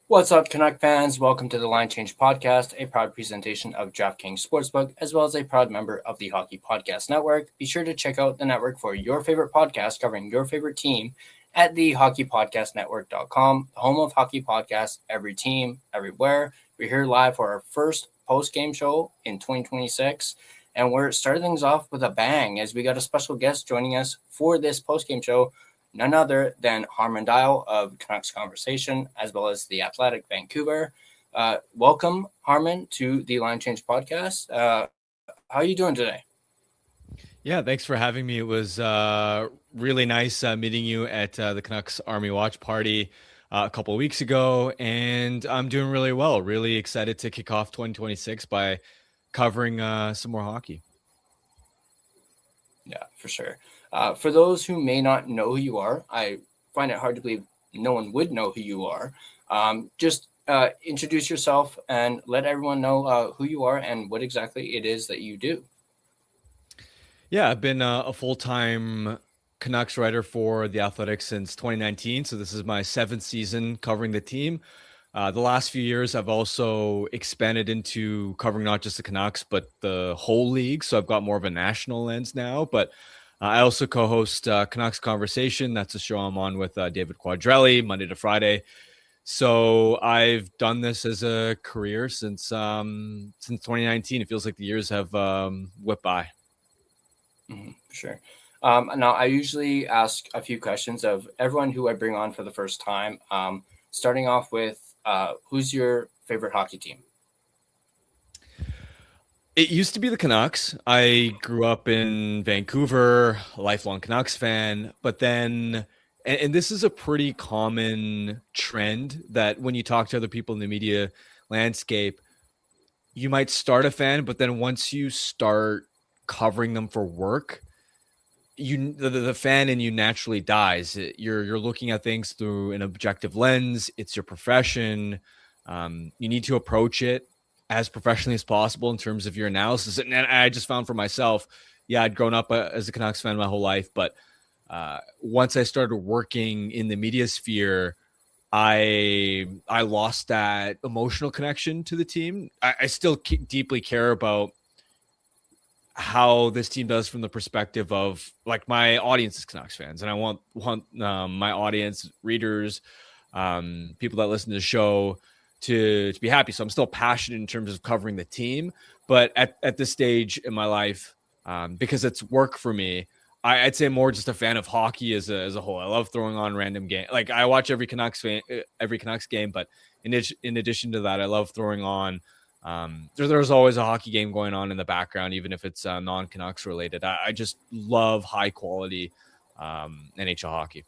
What's up, Canuck fans? Welcome to the Line Change Podcast, a proud presentation of DraftKings Sportsbook, as well as a proud member of the Hockey Podcast Network. Be sure to check out the network for your favorite podcast covering your favorite team at the hockeypodcastnetwork.com, the home of hockey podcasts, every team, everywhere. We're here live for our first post-game show in 2026, and we're starting things off with a bang as we got a special guest joining us for this post-game show. None other than Harman Dayal of Canucks Conversation, as well as the Athletic Vancouver. Welcome, Harman, to the Line Change Podcast. How are you doing today? Yeah, thanks for having me. It was really nice meeting you at the Canucks Army Watch Party a couple of weeks ago, and I'm doing really well. Really excited to kick off 2026 by covering some more hockey. Yeah, for sure. For those who may not know who you are, I find it hard to believe no one would know who you are. Just introduce yourself and let everyone know who you are and what exactly it is that you do. Yeah, I've been a full-time Canucks writer for The Athletic since 2019, so this is my 7th season covering the team. The last few years, I've also expanded into covering not just the Canucks, but the whole league. So I've got more of a national lens now. But I also co-host Canucks Conversation. That's a show I'm on with David Quadrelli, Monday to Friday. So I've done this as a career since 2019. It feels like the years have whipped by. For sure. Now, I usually ask a few questions of everyone who I bring on for the first time, starting off with who's your favorite hockey team? It used to be the Canucks. I grew up in Vancouver, a lifelong Canucks fan, but then, and this is a pretty common trend that when you talk to other people in the media landscape, you might start a fan, but then once you start covering them for work, the fan in you naturally dies. You're looking at things through an objective lens. It's your profession. You need to approach it as professionally as possible in terms of your analysis. And I just found for myself, I'd grown up as a Canucks fan my whole life, but once I started working in the media sphere, I lost that emotional connection to the team. I still deeply care about how this team does from the perspective of, like, my audience is Canucks fans, and I want my audience, readers, people that listen to the show to be happy. So I'm still passionate in terms of covering the team, but at this stage in my life, because it's work for me, I'd say more just a fan of hockey as a whole. I love throwing on random game. Like, I watch every Canucks game, but in addition to that, I love throwing on. There's always a hockey game going on in the background, even if it's non-Canucks related. I just love high quality NHL hockey.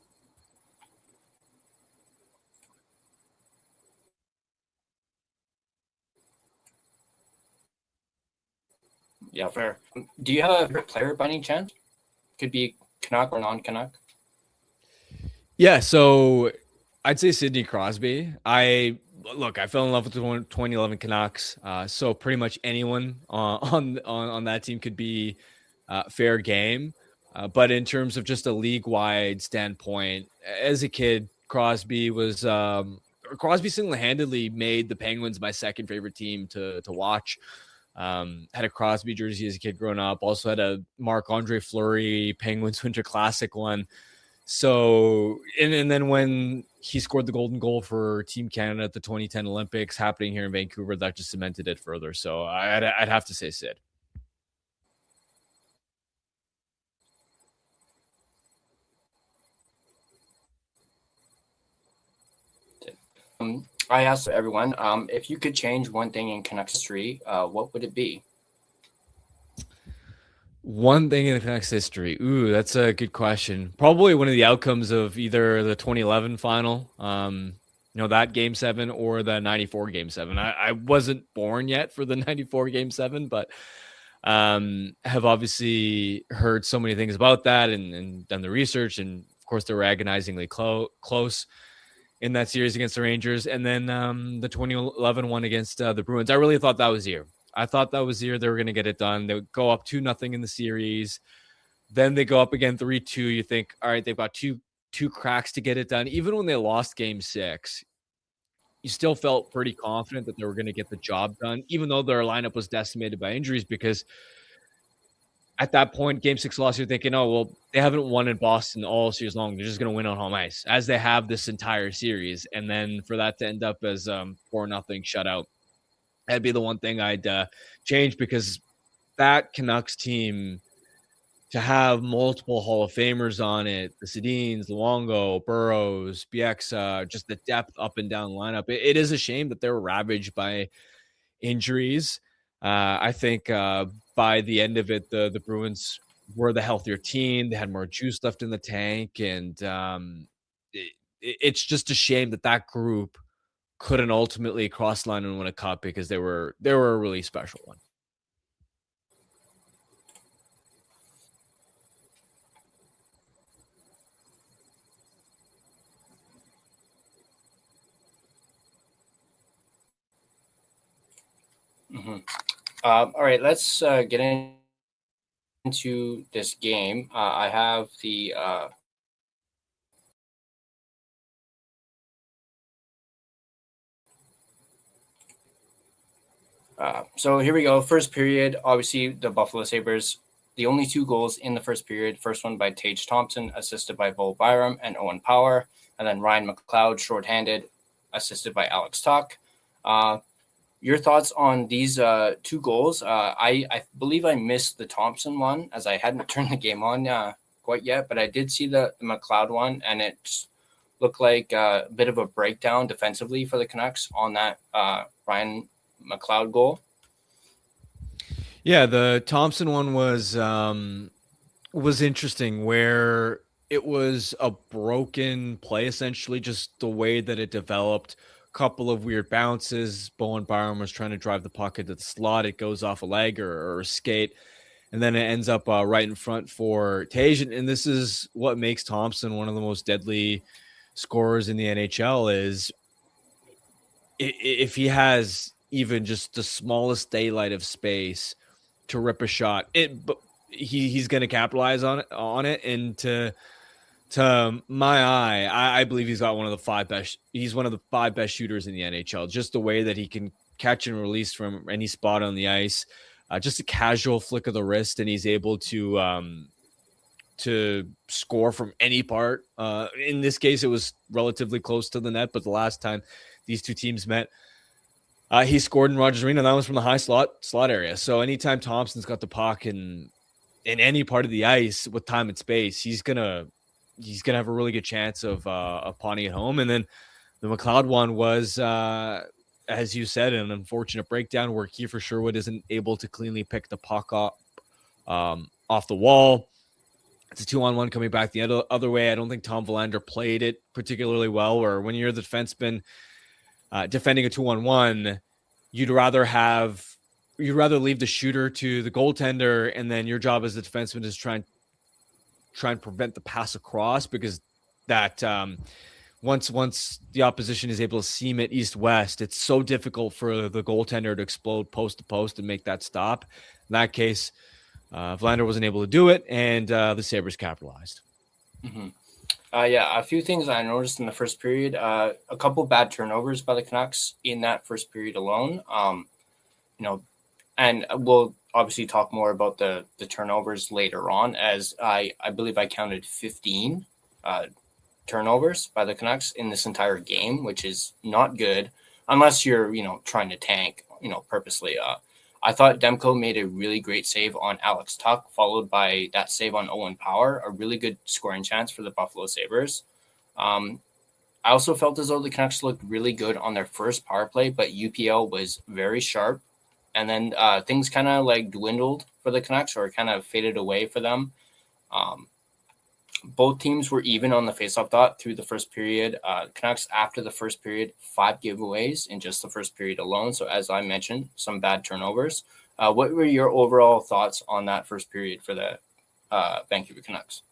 Yeah, fair. Do you have a favorite player by any chance? Could be Canuck or non-Canuck. Yeah, so I'd say Sidney Crosby. I fell in love with the 2011 Canucks. So pretty much anyone on that team could be fair game. But in terms of just a league-wide standpoint, as a kid, Crosby single-handedly made the Penguins my second favorite team to watch. Had a Crosby jersey as a kid growing up. Also had a Marc-Andre Fleury Penguins Winter Classic one. So, and then when he scored the golden goal for Team Canada at the 2010 Olympics happening here in Vancouver, that just cemented it further. So I'd have to say Sid. I asked everyone, if you could change one thing in Canucks history, what would it be? One thing in the Canucks history. Ooh, that's a good question. Probably one of the outcomes of either the 2011 final, that Game 7, or the 94 Game 7. I wasn't born yet for the 94 Game 7, but have obviously heard so many things about that and done the research. And of course, they were agonizingly close in that series against the Rangers. And then the 2011 one against the Bruins. I really thought that was the year. I thought that was the year they were going to get it done. They would go up 2-0 in the series. Then they go up again 3-2. You think, all right, they've got two cracks to get it done. Even when they lost Game 6, you still felt pretty confident that they were going to get the job done, even though their lineup was decimated by injuries, because at that point, game 6 loss, you're thinking, oh, well, they haven't won in Boston all series long. They're just going to win on home ice, as they have this entire series. And then for that to end up as 4-0 shutout, that'd be the one thing I'd change, because that Canucks team, to have multiple Hall of Famers on it, the Sedins, Luongo, Burrows, Bieksa, just the depth up and down lineup. It is a shame that they were ravaged by injuries. I think by the end of it, the Bruins were the healthier team. They had more juice left in the tank, and it's just a shame that group couldn't ultimately cross the line and win a cup, because they were a really special one. Mm-hmm. All right, let's get into this game. I have the so here we go. First period, obviously the Buffalo Sabres, the only 2 goals in the first period. First one by Tage Thompson, assisted by Bo Byram and Owen Power. And then Ryan McLeod, shorthanded, assisted by Alex Tuck. Your thoughts on these 2 goals? I believe I missed the Thompson one, as I hadn't turned the game on quite yet, but I did see the McLeod one, and it just looked like a bit of a breakdown defensively for the Canucks on that Ryan McLeod goal. Yeah, the Thompson one was interesting, where it was a broken play, essentially, just the way that it developed. Couple of weird bounces. Bowen Byram was trying to drive the puck into the slot. It goes off a leg or a skate, and then it ends up right in front for Tage. And this is what makes Thompson one of the most deadly scorers in the NHL, is if he has even just the smallest daylight of space to rip a shot, he's going to capitalize on it. And to my eye, I believe he's got one of the 5 best. He's one of the 5 best shooters in the NHL. Just the way that he can catch and release from any spot on the ice, just a casual flick of the wrist, and he's able to score from any part. In this case, it was relatively close to the net, but the last time these 2 teams met, he scored in Rogers Arena. That was from the high slot area. So anytime Thompson's got the puck in any part of the ice with time and space, he's gonna have a really good chance of pawning it home. And then the McLeod one was, as you said, an unfortunate breakdown where Kiefer Sherwood isn't able to cleanly pick the puck up off the wall. It's a 2-on-1 coming back the other way. I don't think Tom Willander played it particularly well, or when you're the defenseman defending a 2-on-1, you'd rather leave the shooter to the goaltender, and then your job as the defenseman is try and prevent the pass across, because that once the opposition is able to seam it east-west, it's so difficult for the goaltender to explode post to post and make that stop. In that case, Willander wasn't able to do it, and the Sabres capitalized. Mm-hmm. Yeah, a few things I noticed in the first period. A couple bad turnovers by the Canucks in that first period alone. And we'll obviously talk more about the turnovers later on, as I believe I counted 15 turnovers by the Canucks in this entire game, which is not good unless you're, trying to tank, purposely. I thought Demko made a really great save on Alex Tuck, followed by that save on Owen Power, a really good scoring chance for the Buffalo Sabres. I also felt as though the Canucks looked really good on their first power play, but UPL was very sharp. And then things kind of dwindled for the Canucks, or kind of faded away for them. Both teams were even on the faceoff dot through the first period. Canucks, after the first period, 5 giveaways in just the first period alone. So as I mentioned, some bad turnovers. What were your overall thoughts on that first period for the Vancouver Canucks?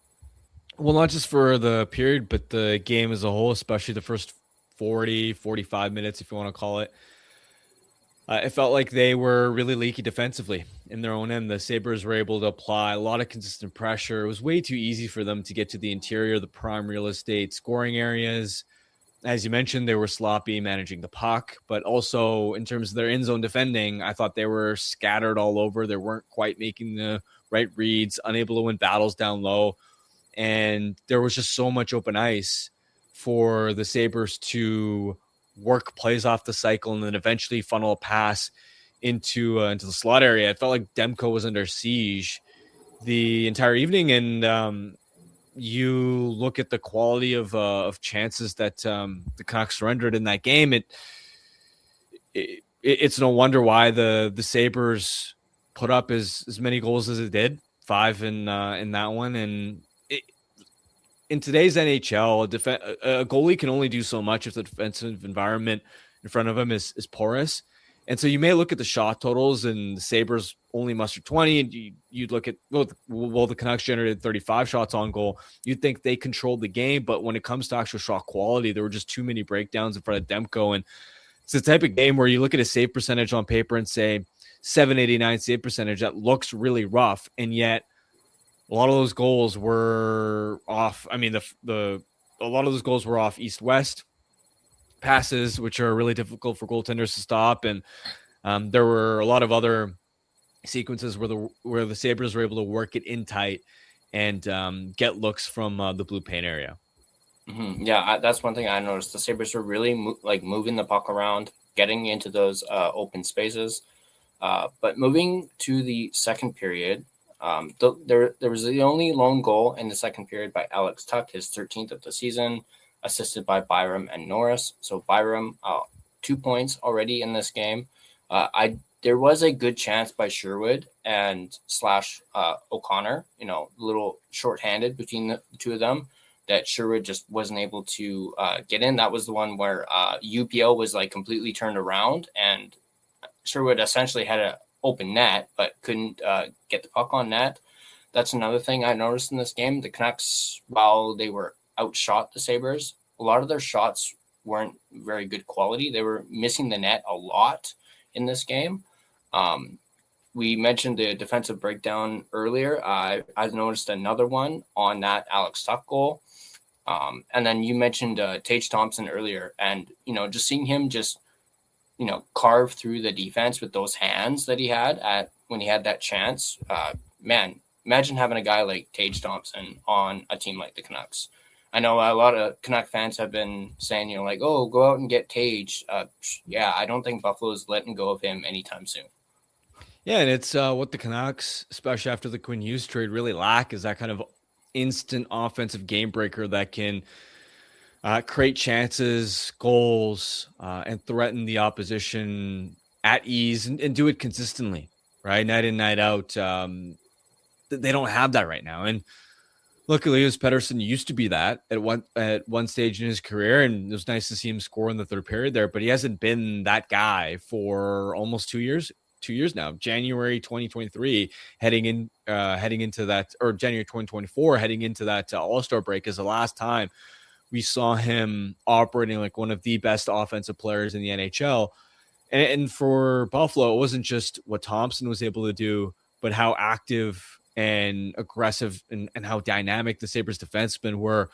Well, not just for the period, but the game as a whole, especially the first 40, 45 minutes, if you want to call it. It felt like they were really leaky defensively in their own end. The Sabres were able to apply a lot of consistent pressure. It was way too easy for them to get to the interior, the prime real estate scoring areas. as you mentioned, they were sloppy managing the puck, but also in terms of their in-zone defending, I thought they were scattered all over. They weren't quite making the right reads, unable to win battles down low. And there was just so much open ice for the Sabres to work plays off the cycle and then eventually funnel a pass into the slot area. It felt like Demko was under siege the entire evening. And you look at the quality of chances that the Canucks surrendered in that game. It's no wonder why the Sabres put up as many goals as it did, 5 in that one. And in today's NHL, a goalie can only do so much if the defensive environment in front of him is porous. And so you may look at the shot totals, and the Sabres only mustered 20, and you'd look at, well, the Canucks generated 35 shots on goal. You'd think they controlled the game, but when it comes to actual shot quality, there were just too many breakdowns in front of Demko. And it's the type of game where you look at a save percentage on paper and say 789 save percentage, that looks really rough, and yet a lot of those goals were off. I mean, a lot of those goals were off east-west passes, which are really difficult for goaltenders to stop. And there were a lot of other sequences where the Sabres were able to work it in tight and get looks from the blue paint area. Mm-hmm. Yeah, that's one thing I noticed. The Sabres were really moving the puck around, getting into those open spaces. But moving to the second period, there was the only lone goal in the second period by Alex Tuch, his 13th of the season, assisted by Byram and Norris. So Byram, 2 points already in this game. There was a good chance by Sherwood and / O'Connor, a little shorthanded between the two of them, that Sherwood just wasn't able to get in. That was the one where UPL was completely turned around, and Sherwood essentially had an open net, but couldn't get the puck on net. That's another thing I noticed in this game. The Canucks, while they were outshot the Sabres, a lot of their shots weren't very good quality. They were missing the net a lot in this game. We mentioned the defensive breakdown earlier. I noticed another one on that Alex Tuch goal. And then you mentioned Tage Thompson earlier, and just seeing him carve through the defense with those hands that he had when he had that chance. Man, imagine having a guy like Tage Thompson on a team like the Canucks. I know a lot of Canuck fans have been saying, oh, go out and get Tage. Yeah, I don't think Buffalo's letting go of him anytime soon. Yeah, and it's what the Canucks, especially after the Quinn Hughes trade, really lack is that kind of instant offensive game breaker that can create chances, goals, and threaten the opposition at ease and do it consistently, right? Night in, night out. They don't have that right now. And look, Elias Pettersson used to be that at one stage in his career, and it was nice to see him score in the third period there, but he hasn't been that guy for almost 2 years. 2 years now. January 2023 heading into that, or January 2024 heading into that All-Star break is the last time we saw him operating like one of the best offensive players in the NHL. And for Buffalo, it wasn't just what Thompson was able to do, but how active and aggressive and how dynamic the Sabres defensemen were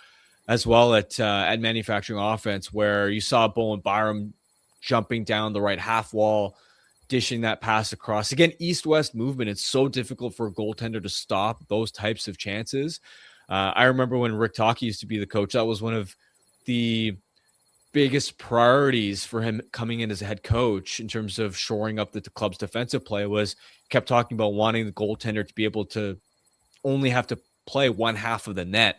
as well at manufacturing offense, where you saw Bowen Byram jumping down the right half wall, dishing that pass across. Again, east-west movement. It's so difficult for a goaltender to stop those types of chances. I remember when Rick Tocchet used to be the coach, that was one of the biggest priorities for him coming in as a head coach in terms of shoring up the club's defensive play. Was kept talking about wanting the goaltender to be able to only have to play one half of the net.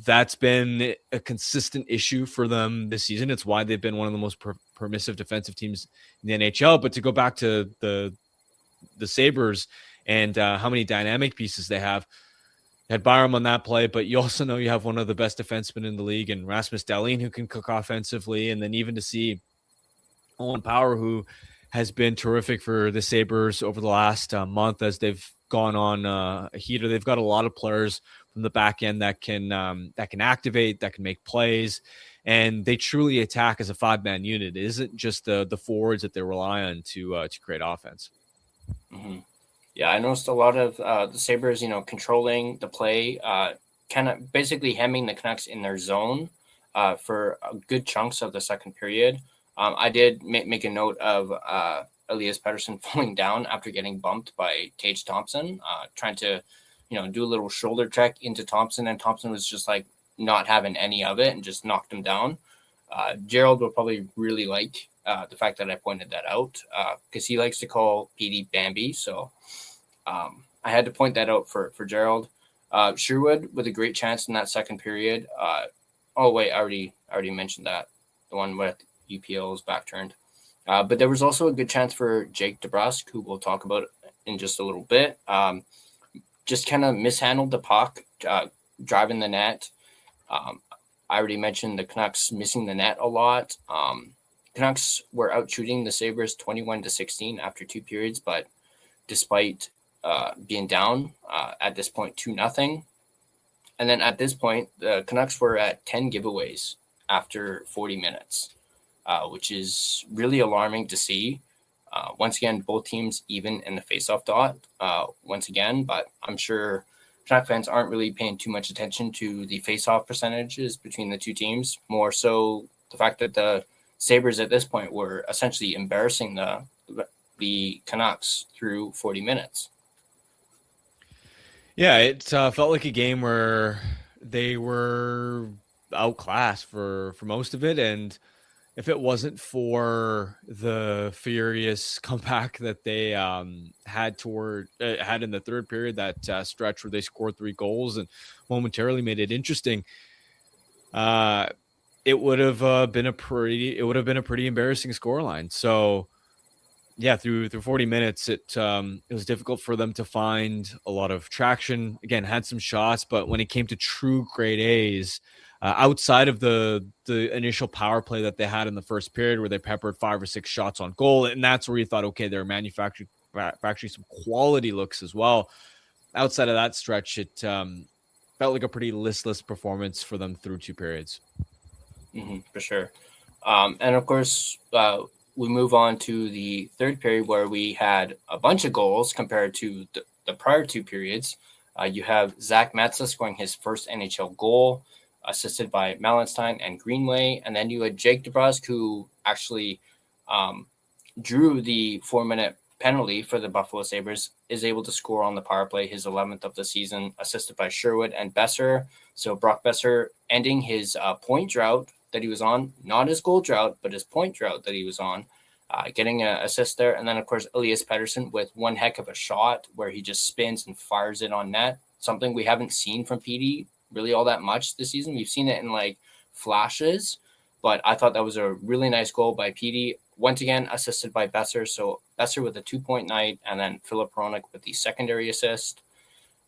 That's been a consistent issue for them this season. It's why they've been one of the most permissive defensive teams in the NHL. But to go back to the Sabres and how many dynamic pieces they have, had Byram on that play, but you also know you have one of the best defensemen in the league, and Rasmus Dahlin, who can cook offensively, and then even to see Owen Power, who has been terrific for the Sabres over the last month as they've gone on a heater. They've got a lot of players from the back end that can activate, that can make plays, and they truly attack as a 5-man unit. It isn't just the forwards that they rely on to create offense. Mm-hmm. Yeah, I noticed a lot of the Sabres, controlling the play, kind of basically hemming the Canucks in their zone, for good chunks of the second period. I did make a note of Elias Pettersson falling down after getting bumped by Tage Thompson, trying to, do a little shoulder check into Thompson, and Thompson was just like not having any of it and just knocked him down. Gerald will probably really like the fact that I pointed that out because he likes to call PD Bambi. So I had to point that out for Gerald. Sherwood with a great chance in that second period. Oh wait, I already mentioned that, the one with UPL's back turned. But there was also a good chance for Jake DeBrusk, who we'll talk about in just a little bit. Just kind of mishandled the puck, driving the net. I already mentioned the Canucks missing the net a lot. Canucks were out shooting the Sabres 21-16 after 2 periods, but despite being down at this point 2-0. And then at this point, the Canucks were at 10 giveaways after 40 minutes, which is really alarming to see. Once again, both teams even in the faceoff dot once again, but I'm sure Canuck fans aren't really paying too much attention to the faceoff percentages between the two teams. More so the fact that the Sabres at this point were essentially embarrassing the Canucks through 40 minutes. Yeah, it felt like a game where they were outclassed for most of it, and if it wasn't for the furious comeback that they had in the third period, that stretch where they scored 3 goals and momentarily made it interesting, it would have been a pretty embarrassing scoreline. So yeah, through 40 minutes, it was difficult for them to find a lot of traction. Again, had some shots, but when it came to true grade A's, outside of the initial power play that they had in the first period, where they peppered 5 or 6 shots on goal, and that's where you thought, okay, they're manufacturing some quality looks as well. Outside of that stretch, it felt like a pretty listless performance for them through 2 periods. For sure. And of course, we move on to the third period where we had a bunch of goals compared to the prior 2 periods. You have Zach Metsa scoring his first NHL goal, assisted by Malenstein and Greenway. And then you had Jake DeBrusk, who actually drew the 4-minute penalty for the Buffalo Sabres, is able to score on the power play, his 11th of the season, assisted by Sherwood and Besser. So Brock Besser ending his point drought that he was on, not his goal drought, but his point drought that he was on, getting an assist there. And then, of course, Elias Pettersson with one heck of a shot where he just spins and fires it on net, something we haven't seen from PD really all that much this season. We've seen it in like flashes, but I thought that was a really nice goal by PD. Once again, assisted by Besser. So Besser with a 2-point night, and then Philip Hronek with the secondary assist.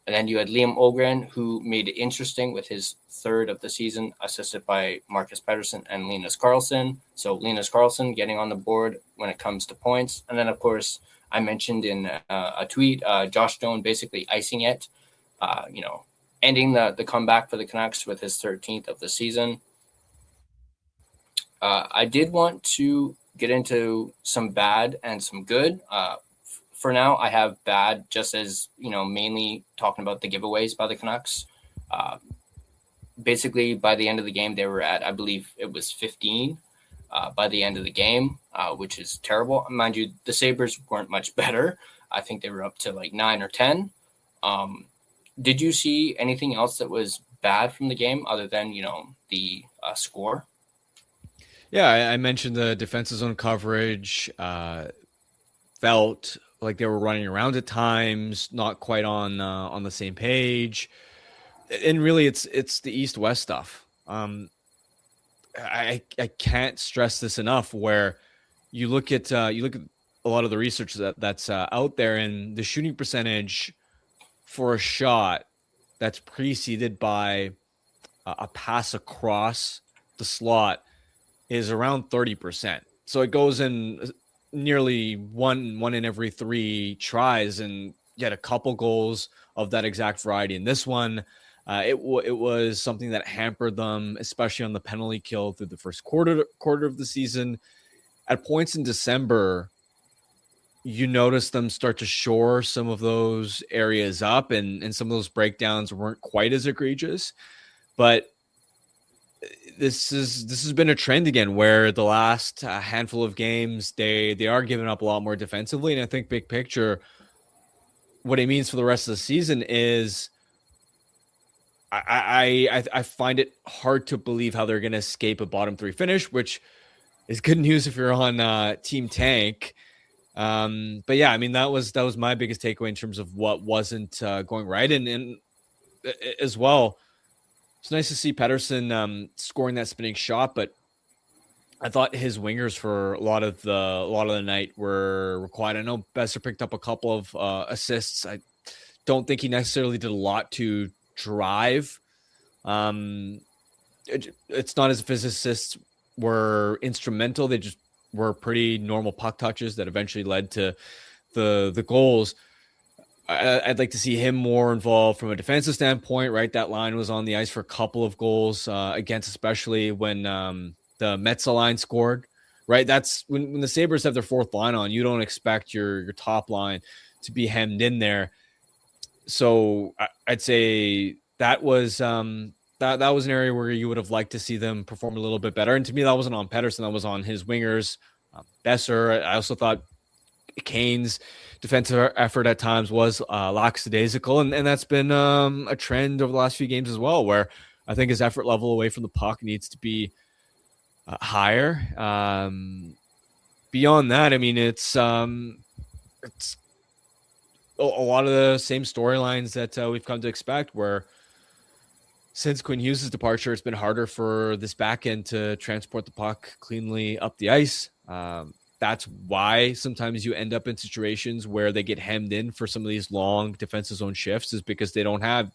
And then you had Liam Ogren, who made it interesting with his 3rd of the season, assisted by Marcus Pettersson and Linus Karlsson. So Linus Karlsson getting on the board when it comes to points. And then, of course, I mentioned in a tweet, Josh Stone basically icing it, ending the comeback for the Canucks with his 13th of the season. I did want to get into some bad and some good. For now, I have bad, just as, mainly talking about the giveaways by the Canucks. Basically, by the end of the game, they were at, I believe it was 15 by the end of the game, which is terrible. Mind you, the Sabres weren't much better. I think they were up to like 9 or 10. Did you see anything else that was bad from the game other than, the score? Yeah, I mentioned the defensive zone coverage. Felt like they were running around at times, not quite on the same page, and really, it's the East-West stuff. I can't stress this enough. Where you look at a lot of the research that's out there, and the shooting percentage for a shot that's preceded by a pass across the slot is around 30%. So it goes in nearly one in every 3 tries, and yet a couple goals of that exact variety. In this one, it was something that hampered them, especially on the penalty kill through the first quarter of the season. At points in December, you notice them start to shore some of those areas up, and some of those breakdowns weren't quite as egregious. But this has been a trend again, where the last handful of games they are giving up a lot more defensively, and I think big picture, what it means for the rest of the season is I find it hard to believe how they're going to escape a bottom 3 finish, which is good news if you're on Team Tank. But yeah, I mean, that was my biggest takeaway in terms of what wasn't going right, and as well, it's nice to see Pettersson scoring that spinning shot, but I thought his wingers for a lot of the night were quiet. I know Besser picked up a couple of assists. I don't think he necessarily did a lot to drive. It's not as if his assists were instrumental. They just were pretty normal puck touches that eventually led to the goals. I'd like to see him more involved from a defensive standpoint, right? That line was on the ice for a couple of goals against, especially when the Metsa line scored, right? That's when the Sabres have their fourth line on, you don't expect your top line to be hemmed in there. So I'd say that was that was an area where you would have liked to see them perform a little bit better. And to me, that wasn't on Pettersson, that was on his wingers. Besser, I also thought Kane's defensive effort at times was lackadaisical, and that's been a trend over the last few games as well, where I think his effort level away from the puck needs to be higher. Beyond that, I mean, it's a lot of the same storylines that we've come to expect, where since Quinn Hughes' departure, it's been harder for this back end to transport the puck cleanly up the ice. That's why sometimes you end up in situations where they get hemmed in for some of these long defensive zone shifts, is because they don't have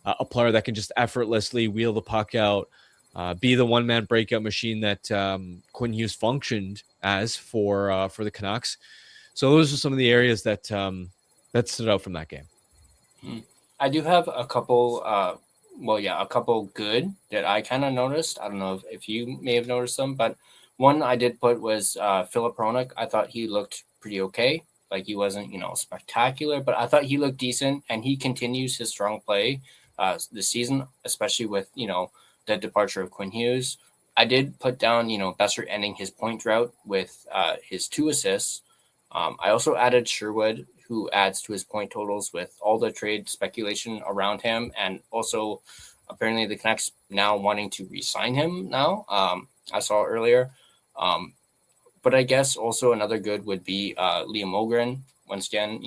a player that can just effortlessly wheel the puck out, be the one-man breakout machine that Quinn Hughes functioned as for the Canucks. So those are some of the areas that stood out from that game. I do have a couple, a couple good that I kind of noticed. I don't know if you may have noticed them, but one I did put was Filip Hronek. I thought he looked pretty okay. Like, he wasn't, spectacular, but I thought he looked decent, and he continues his strong play this season, especially with, the departure of Quinn Hughes. I did put down, Besser ending his point drought with his 2 assists. I also added Sherwood, who adds to his point totals with all the trade speculation around him, and also apparently the Canucks now wanting to re-sign him now. I saw earlier. But I guess also another good would be Liam Ogren, once again,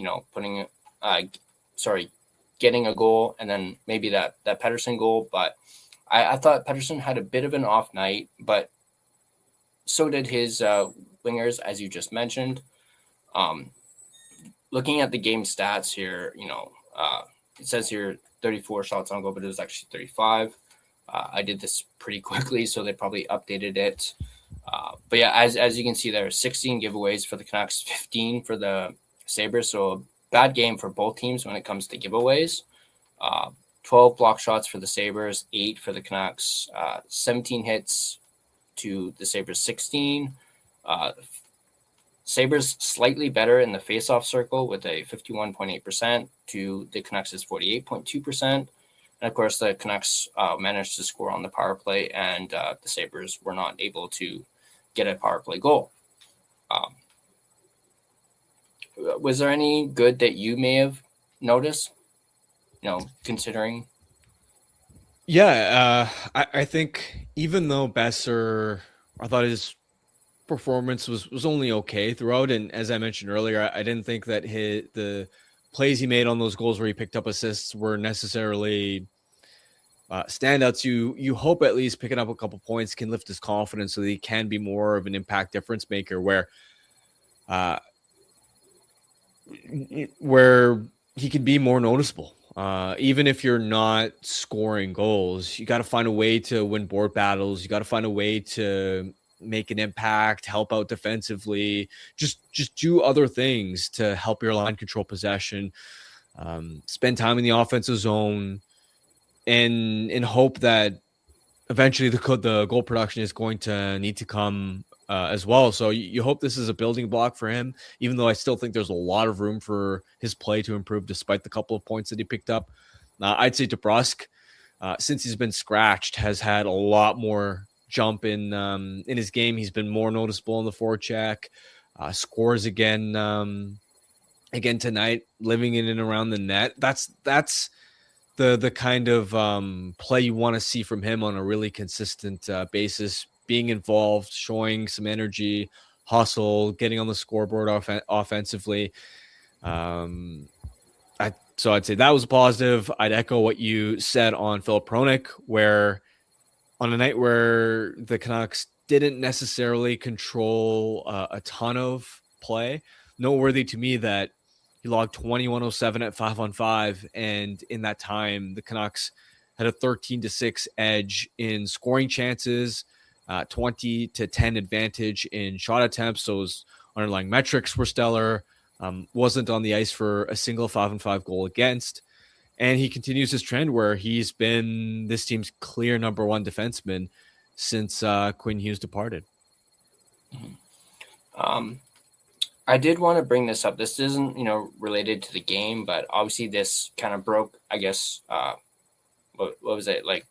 getting a goal, and then maybe that Pettersson goal. But I thought Pettersson had a bit of an off night, but so did his wingers, as you just mentioned. Looking at the game stats here, it says here 34 shots on goal, but it was actually 35. I did this pretty quickly, so they probably updated it. But yeah, as you can see, there are 16 giveaways for the Canucks, 15 for the Sabres. So a bad game for both teams when it comes to giveaways. 12 block shots for the Sabres, 8 for the Canucks, 17 hits to the Sabres, 16. Sabres slightly better in the faceoff circle with a 51.8% to the Canucks' 48.2%. And of course, the Canucks managed to score on the power play, and the Sabres were not able to get a power play goal. Was there any good that you may have noticed, considering? Yeah, I think even though Besser, I thought his performance was only okay throughout, and as I mentioned earlier, I didn't think that the plays he made on those goals where he picked up assists were necessarily standouts. You hope at least picking up a couple points can lift his confidence so that he can be more of an impact difference maker, where he can be more noticeable. Even if you're not scoring goals, you got to find a way to win board battles. You got to find a way to make an impact, help out defensively, just do other things to help your line control possession, spend time in the offensive zone, and in hope that eventually the goal production is going to need to come as well. So you hope this is a building block for him, even though I still think there's a lot of room for his play to improve despite the couple of points that he picked up. I'd say DeBrusk, since he's been scratched, has had a lot more jump in his game. He's been more noticeable in the forecheck, scores again tonight, living in and around the net. That's the kind of play you want to see from him on a really consistent basis, being involved, showing some energy, hustle, getting on the scoreboard offensively. So I'd say that was positive. I'd echo what you said on Filip Hronek, where on a night where the Canucks didn't necessarily control a ton of play, noteworthy to me that he logged 2107 at 5-on-5, and in that time, the Canucks had a 13-6 edge in scoring chances, 20-10 advantage in shot attempts. So his underlying metrics were stellar. Wasn't on the ice for a single 5-on-5 goal against. And he continues his trend where he's been this team's clear number one defenseman since Quinn Hughes departed. I did want to bring this up. This isn't, related to the game, but obviously this kind of broke, I guess, what was it? Like,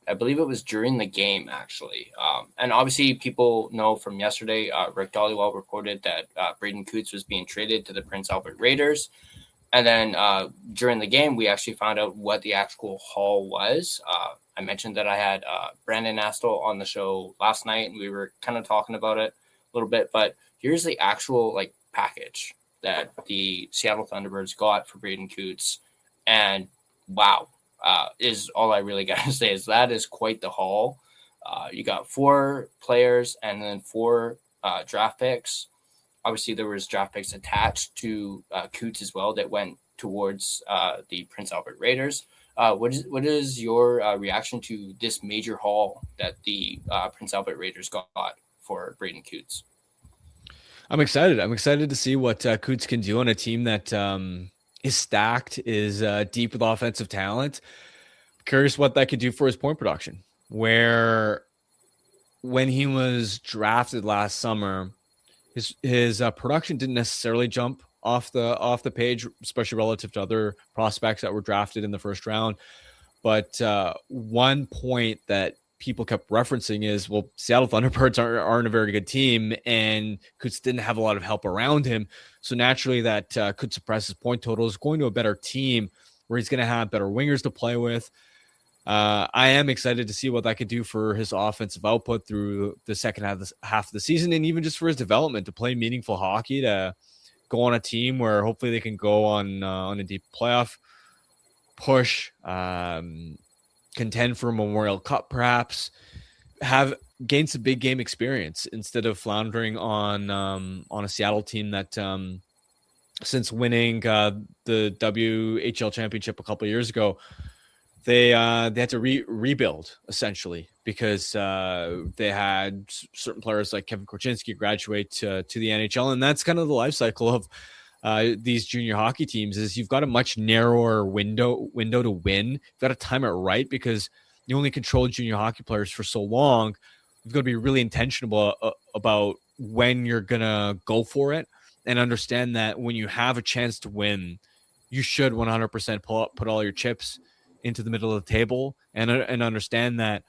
I believe it was during the game, actually. And obviously people know from yesterday, Rick Dhaliwal reported that Braden Coots was being traded to the Prince Albert Raiders. And then during the game, we actually found out what the actual haul was. I mentioned that I had Brandon Astle on the show last night, and we were kind of talking about it a little bit. But here's the actual package that the Seattle Thunderbirds got for Braden Coots. And wow, is all I really got to say is that is quite the haul. You got 4 players and then 4 draft picks. Obviously, there was draft picks attached to Coots as well that went towards the Prince Albert Raiders. What is your reaction to this major haul that the Prince Albert Raiders got for Braden Coots? I'm excited. I'm excited to see what Coots can do on a team that is stacked, is deep with offensive talent. Curious what that could do for his point production, where when he was drafted last summer, his production didn't necessarily jump off the page, especially relative to other prospects that were drafted in the first round. But one point that people kept referencing is, well, Seattle Thunderbirds aren't a very good team, and Coots didn't have a lot of help around him. So naturally that could suppress his point totals. Going to a better team where he's going to have better wingers to play with. I am excited to see what that could do for his offensive output through the second half of the season, and even just for his development to play meaningful hockey, to go on a team where hopefully they can go on a deep playoff push, contend for a Memorial Cup, perhaps have gained some big game experience instead of floundering on a Seattle team that since winning the WHL championship a couple of years ago, they had to rebuild essentially, because they had certain players like Kevin Korchinski graduate to the NHL, and that's kind of the life cycle of these junior hockey teams. Is you've got a much narrower window to win. You've got to time it right, because you only control junior hockey players for so long. You've got to be really intentional about when you're gonna go for it, and understand that when you have a chance to win, you should 100% put all your chips into the middle of the table, and understand that,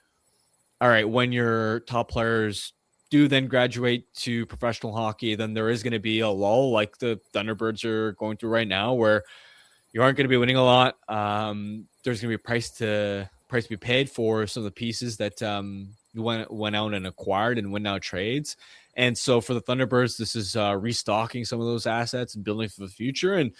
all right, when your top players do then graduate to professional hockey, then there is going to be a lull like the Thunderbirds are going through right now, where you aren't going to be winning a lot. There's going to be a price to be paid for some of the pieces that you went out and acquired and win now trades. And so for the Thunderbirds, this is restocking some of those assets and building for the future. And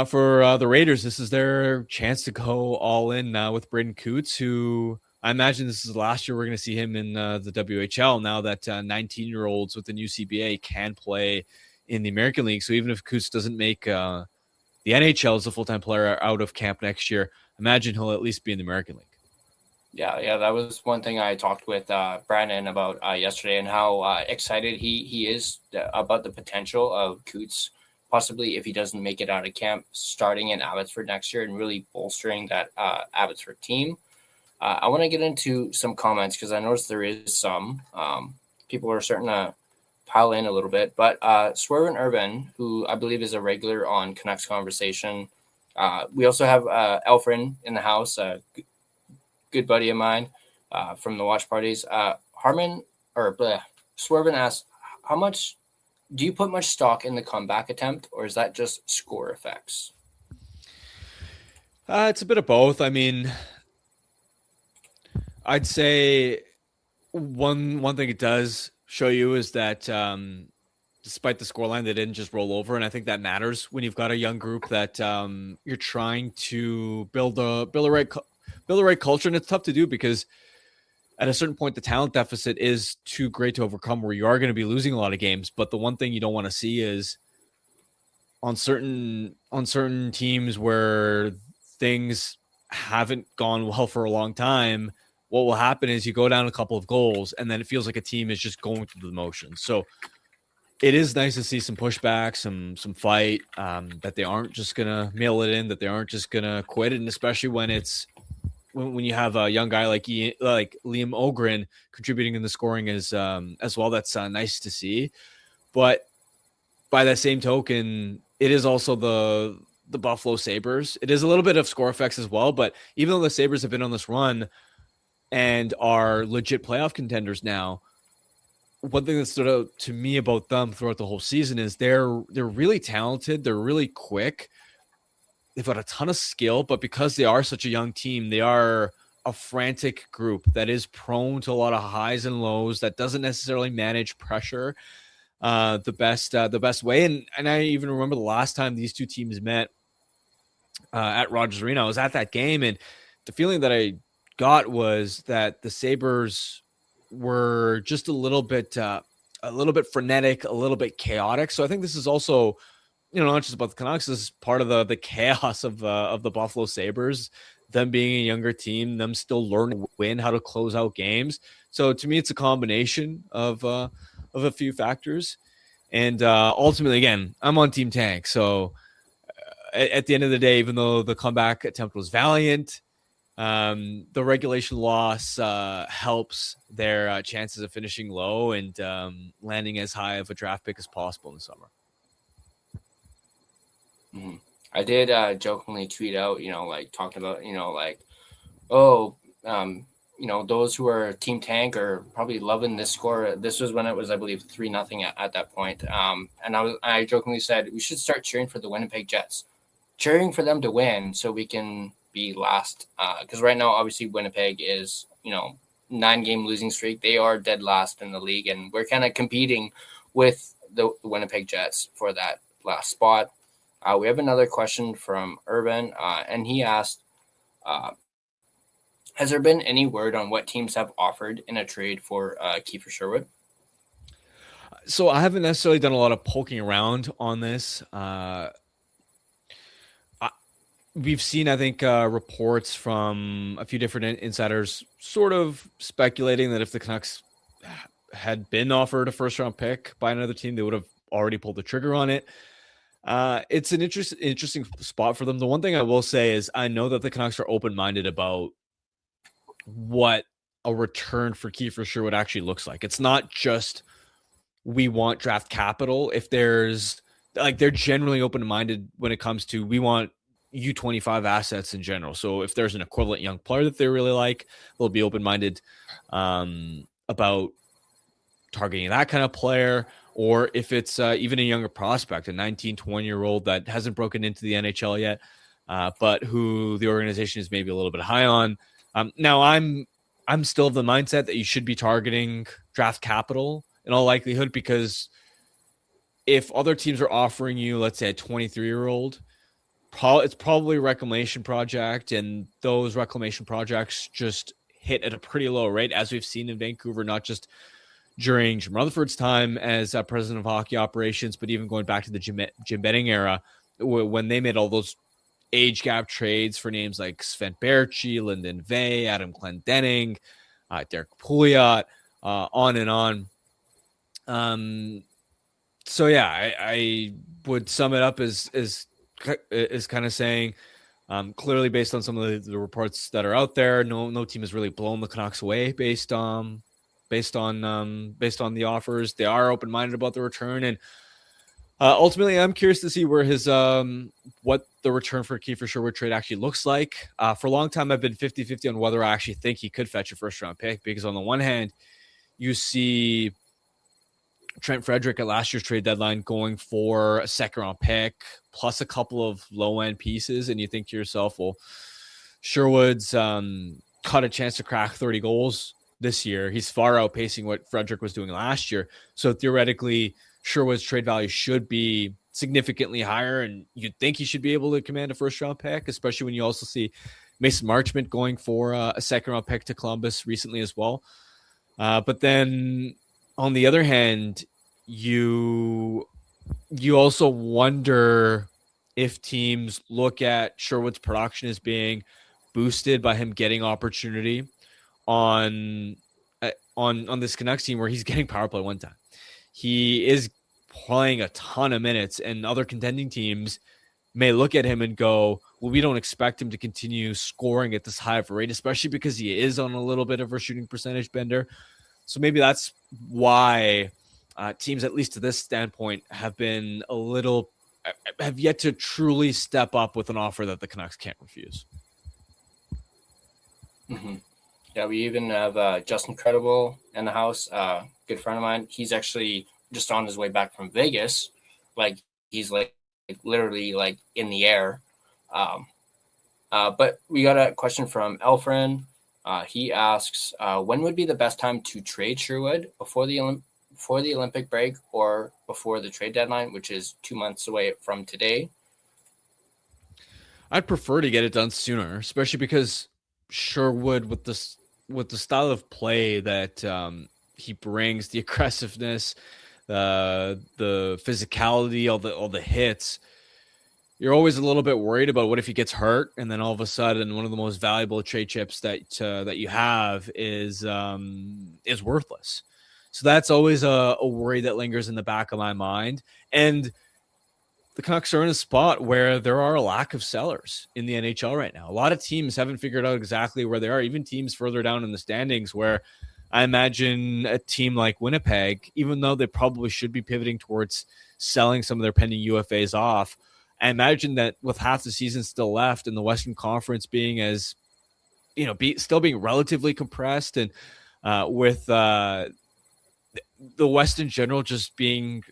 for the Raiders, this is their chance to go all in with Braden Coots, who I imagine this is the last year we're going to see him in the WHL, now that 19-year-olds with the new CBA can play in the American League. So even if Coots doesn't make the NHL as a full-time player out of camp next year, imagine he'll at least be in the American League. Yeah, that was one thing I talked with Brandon about yesterday, and how excited he is about the potential of Coots, possibly, if he doesn't make it out of camp, starting in Abbotsford next year and really bolstering that Abbotsford team. I want to get into some comments, because I noticed there is some people are starting to pile in a little bit. But Swervin Urban, who I believe is a regular on Canucks Conversation. We also have Elfrin in the house. good buddy of mine from the watch parties. Harman or Swervin asked, how much do you put much stock in the comeback attempt, or is that just score effects? It's a bit of both. I mean, I'd say one thing it does show you is that despite the scoreline, they didn't just roll over, and I think that matters when you've got a young group that you're trying to build the right culture, and it's tough to do because at a certain point, the talent deficit is too great to overcome, where you are going to be losing a lot of games. But the one thing you don't want to see is on certain teams where things haven't gone well for a long time, what will happen is you go down a couple of goals, and then it feels like a team is just going through the motions. So it is nice to see some pushback, some fight, that they aren't just going to mail it in, that they aren't just going to quit it, and especially when you have a young guy like Liam Ogren contributing in the scoring as well, that's nice to see. But by that same token, it is also the Buffalo Sabres. It is a little bit of score effects as well, but even though the Sabres have been on this run and are legit playoff contenders now, one thing that stood out to me about them throughout the whole season is they're really talented. They're really quick. They've got a ton of skill, but because they are such a young team, they are a frantic group that is prone to a lot of highs and lows, that doesn't necessarily manage pressure the best way. And I even remember the last time these two teams met at Rogers Arena. I was at that game, and the feeling that I got was that the Sabres were just a little bit frenetic, a little bit chaotic. So I think this is also, not just about the Canucks. This is part of the chaos of the Buffalo Sabres, them being a younger team, them still learning to win, how to close out games. So to me, it's a combination of a few factors. And ultimately, again, I'm on Team Tank. So at the end of the day, even though the comeback attempt was valiant, the regulation loss helps their chances of finishing low and landing as high of a draft pick as possible in the summer. Mm-hmm. I did jokingly tweet out, talking about, those who are Team Tank are probably loving this score. This was when it was, I believe, 3-0 at that point. And I jokingly said we should start cheering for the Winnipeg Jets, cheering for them to win so we can be last. Because right now, obviously, Winnipeg is, 9-game losing streak. They are dead last in the league, and we're kind of competing with the Winnipeg Jets for that last spot. We have another question from Urban, and he asked, has there been any word on what teams have offered in a trade for Kiefer Sherwood? So I haven't necessarily done a lot of poking around on this. We've seen, I think, reports from a few different insiders sort of speculating that if the Canucks had been offered a first-round pick by another team, they would have already pulled the trigger on it. It's an interesting spot for them. The one thing I will say is I know that the Canucks are open-minded about what a return for Kiefer Sherwood actually looks like. It's not just we want draft capital. If there's they're generally open-minded when it comes to we want U25 assets in general. So if there's an equivalent young player that they really like, they'll be open-minded about targeting that kind of player. Or if it's even a younger prospect, a 19, 20-year-old that hasn't broken into the NHL yet, but who the organization is maybe a little bit high on. Now, I'm still of the mindset that you should be targeting draft capital in all likelihood, because if other teams are offering you, let's say, a 23-year-old, it's probably a reclamation project, and those reclamation projects just hit at a pretty low rate, as we've seen in Vancouver, not just during Jim Rutherford's time as president of hockey operations, but even going back to the Jim Benning era, when they made all those age gap trades for names like Sven Baertschi, Lyndon Vey, Adam Clendenning, Derek Pouliot, on and on. So yeah, I would sum it up as kind of saying, clearly based on some of the reports that are out there, no team has really blown the Canucks away based on the offers. They are open-minded about the return, and Ultimately, I'm curious to see where his what the return for Kiefer Sherwood trade actually looks like. For a long time, I've been 50-50 on whether I actually think he could fetch a first-round pick, because on the one hand, you see Trent Frederick at last year's trade deadline going for a second-round pick plus a couple of low-end pieces, and you think to yourself, well, Sherwood's caught a chance to crack 30 goals this year. He's far outpacing what Frederick was doing last year. So theoretically, Sherwood's trade value should be significantly higher, and you'd think he should be able to command a first-round pick, especially when you also see Mason Marchment going for a second-round pick to Columbus recently as well. But then on the other hand, you also wonder if teams look at Sherwood's production as being boosted by him getting opportunity on this Canucks team where he's getting power play one time. He is playing a ton of minutes, and other contending teams may look at him and go, well, we don't expect him to continue scoring at this high of a rate, especially because he is on a little bit of a shooting percentage bender. So maybe that's why teams, at least to this standpoint, have yet to truly step up with an offer that the Canucks can't refuse. Mm-hmm. Yeah, we even have Justin Credible in the house, good friend of mine. He's actually just on his way back from Vegas. Like, he's like literally like in the air. But we got a question from Elfrin. He asks, when would be the best time to trade Sherwood, before the Olympic break or before the trade deadline, which is 2 months away from today? I'd prefer to get it done sooner, especially because Sherwood, with the style of play that he brings, the aggressiveness, the physicality, all the hits, you're always a little bit worried about what if he gets hurt, and then all of a sudden one of the most valuable trade chips that you have is worthless. So that's always a worry that lingers in the back of my mind. And the Canucks are in a spot where there are a lack of sellers in the NHL right now. A lot of teams haven't figured out exactly where they are, even teams further down in the standings, where I imagine a team like Winnipeg, even though they probably should be pivoting towards selling some of their pending UFAs off, I imagine that with half the season still left and the Western Conference being as, still being relatively compressed, and with the West in general just being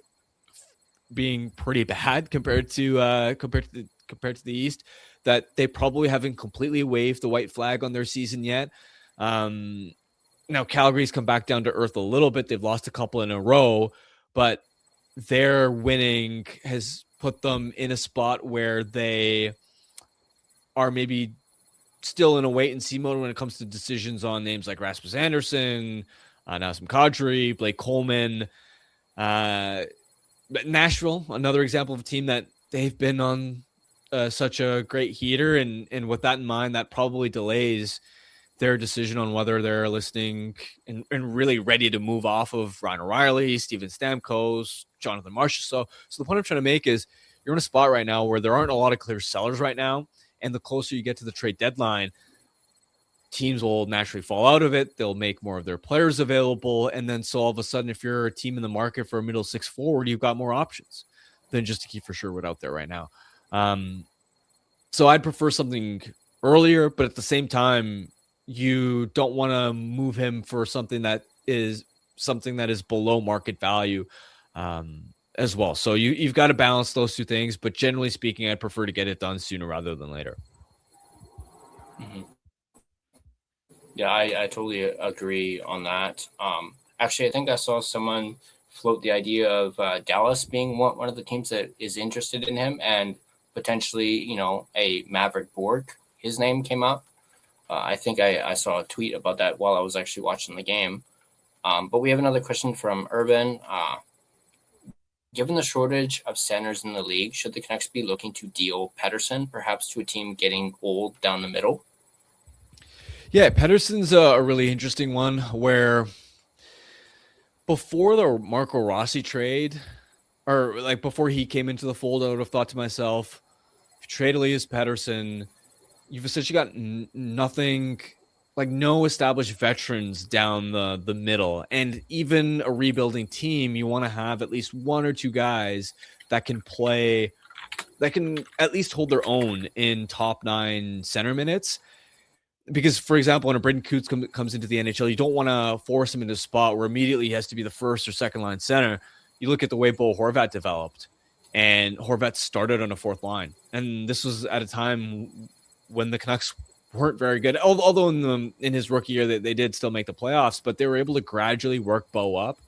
pretty bad compared to the East, that they probably haven't completely waved the white flag on their season yet. Now Calgary's come back down to earth a little bit. They've lost a couple in a row, but their winning has put them in a spot where they are maybe still in a wait and see mode when it comes to decisions on names like Rasmus Andersson, Nazem Kadri, Blake Coleman. But Nashville, another example of a team that they've been on such a great heater, and with that in mind, that probably delays their decision on whether they're listening and really ready to move off of Ryan O'Reilly, Steven Stamkos, Jonathan Marchessault. So the point I'm trying to make is you're in a spot right now where there aren't a lot of clear sellers right now, and the closer you get to the trade deadline, teams will naturally fall out of it. They'll make more of their players available. And then so all of a sudden, if you're a team in the market for a middle six forward, you've got more options than just to keep for Sherwood out there right now. So I'd prefer something earlier, but at the same time, you don't want to move him for something that is below market value as well. So you've got to balance those two things, but generally speaking, I'd prefer to get it done sooner rather than later. Mm-hmm. Yeah, I totally agree on that. Actually, I think I saw someone float the idea of Dallas being one of the teams that is interested in him, and potentially, a Maverick Bork. His name came up. I think I saw a tweet about that while I was actually watching the game. But we have another question from Urban. Given the shortage of centers in the league, should the Canucks be looking to deal Pettersson, perhaps to a team getting old down the middle? Yeah, Pettersson's a really interesting one, where before the Marco Rossi trade, or like before he came into the fold, I would have thought to myself, if you trade Elias Pettersson, you've essentially got nothing like no established veterans down the middle. And even a rebuilding team, you want to have at least one or two guys that can play, that can at least hold their own in top 9 center minutes. Because, for example, when a Braden Coots comes into the NHL, you don't want to force him into a spot where immediately he has to be the first or second line center. You look at the way Bo Horvat developed, and Horvat started on a 4th line. And this was at a time when the Canucks weren't very good. Although in his rookie year, they did still make the playoffs, but they were able to gradually work Bo up.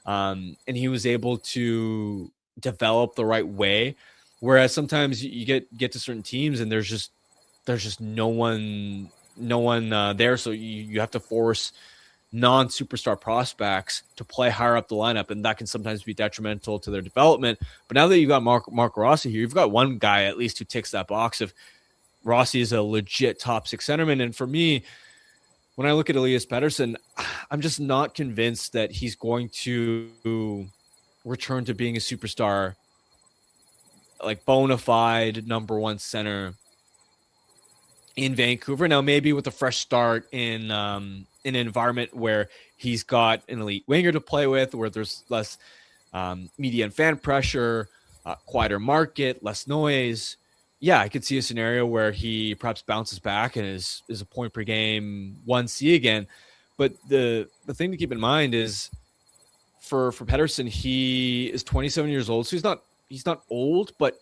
And he was able to develop the right way. Whereas sometimes you get to certain teams and there's just no one there. So you have to force non-superstar prospects to play higher up the lineup, and that can sometimes be detrimental to their development. But now that you've got Mark Rossi here, you've got one guy at least who ticks that box of Rossi is a legit top 6 centerman. And for me, when I look at Elias Pettersson, I'm just not convinced that he's going to return to being a superstar, like bona fide number 1 center in Vancouver. Now, maybe with a fresh start in an environment where he's got an elite winger to play with, where there's less media and fan pressure, quieter market, less noise. Yeah, I could see a scenario where he perhaps bounces back and is a point per game 1C again. But the thing to keep in mind is for Pettersson, he is 27 years old, so he's not old, but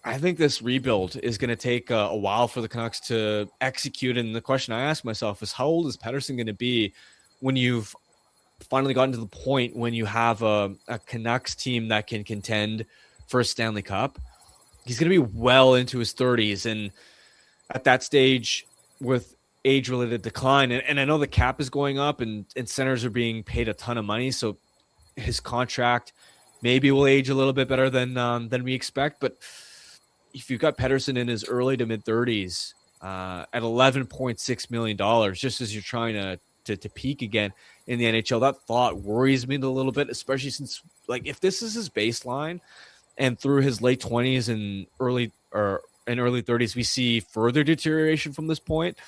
I think this rebuild is going to take a while for the Canucks to execute. And the question I ask myself is, how old is Pettersson going to be when you've finally gotten to the point when you have a Canucks team that can contend for a Stanley Cup? He's going to be well into his 30s. And at that stage with age-related decline, and I know the cap is going up and centers are being paid a ton of money, so his contract maybe will age a little bit better than we expect. But if you've got Pettersson in his early to mid 30s at $11.6 million, just as you're trying to peak again in the NHL, that thought worries me a little bit, especially since, like, if this is his baseline and through his late 20s and early 30s, we see further deterioration from this point,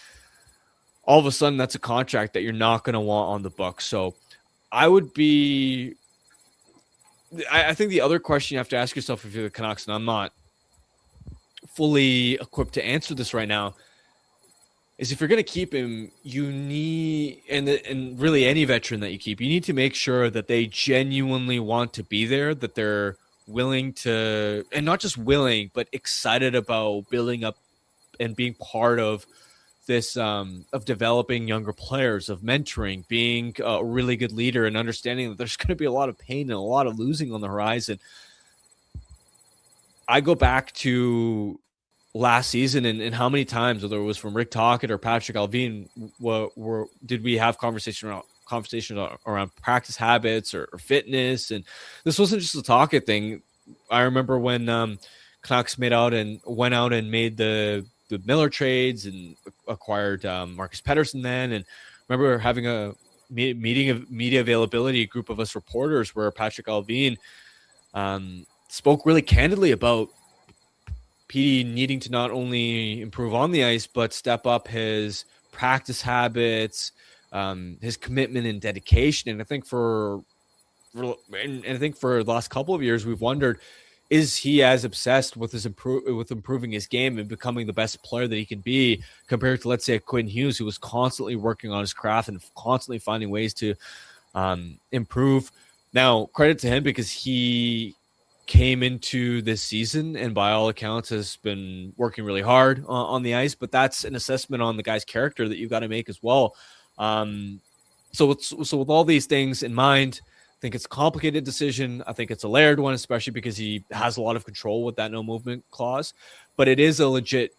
all of a sudden that's a contract that you're not going to want on the books. So I think the other question you have to ask yourself if you're the Canucks, and I'm not fully equipped to answer this right now, is if you're going to keep him, you need, and really any veteran that you keep, you need to make sure that they genuinely want to be there, that they're willing to, and not just willing, but excited about building up and being part of this, of developing younger players, of mentoring, being a really good leader, and understanding that there's going to be a lot of pain and a lot of losing on the horizon. I go back to last season and how many times, whether it was from Rick Tocchet or Patrick Allvin, did we have conversations around practice habits or fitness? And this wasn't just a Tocchet thing. I remember when Canucks went out and made the Miller trades and acquired Marcus Pettersson then. And remember having a meeting of media availability, a group of us reporters, where Patrick Allvin spoke really candidly about PD needing to not only improve on the ice, but step up his practice habits, his commitment and dedication. And I think for the last couple of years, we've wondered, is he as obsessed with with improving his game and becoming the best player that he can be, compared to, let's say, Quinn Hughes, who was constantly working on his craft and constantly finding ways to improve. Now, credit to him, because he came into this season and by all accounts has been working really hard on the ice, but that's an assessment on the guy's character that you've got to make as well. So with all these things in mind, I think it's a complicated decision. I think it's a layered one, especially because he has a lot of control with that no movement clause, but it is a legit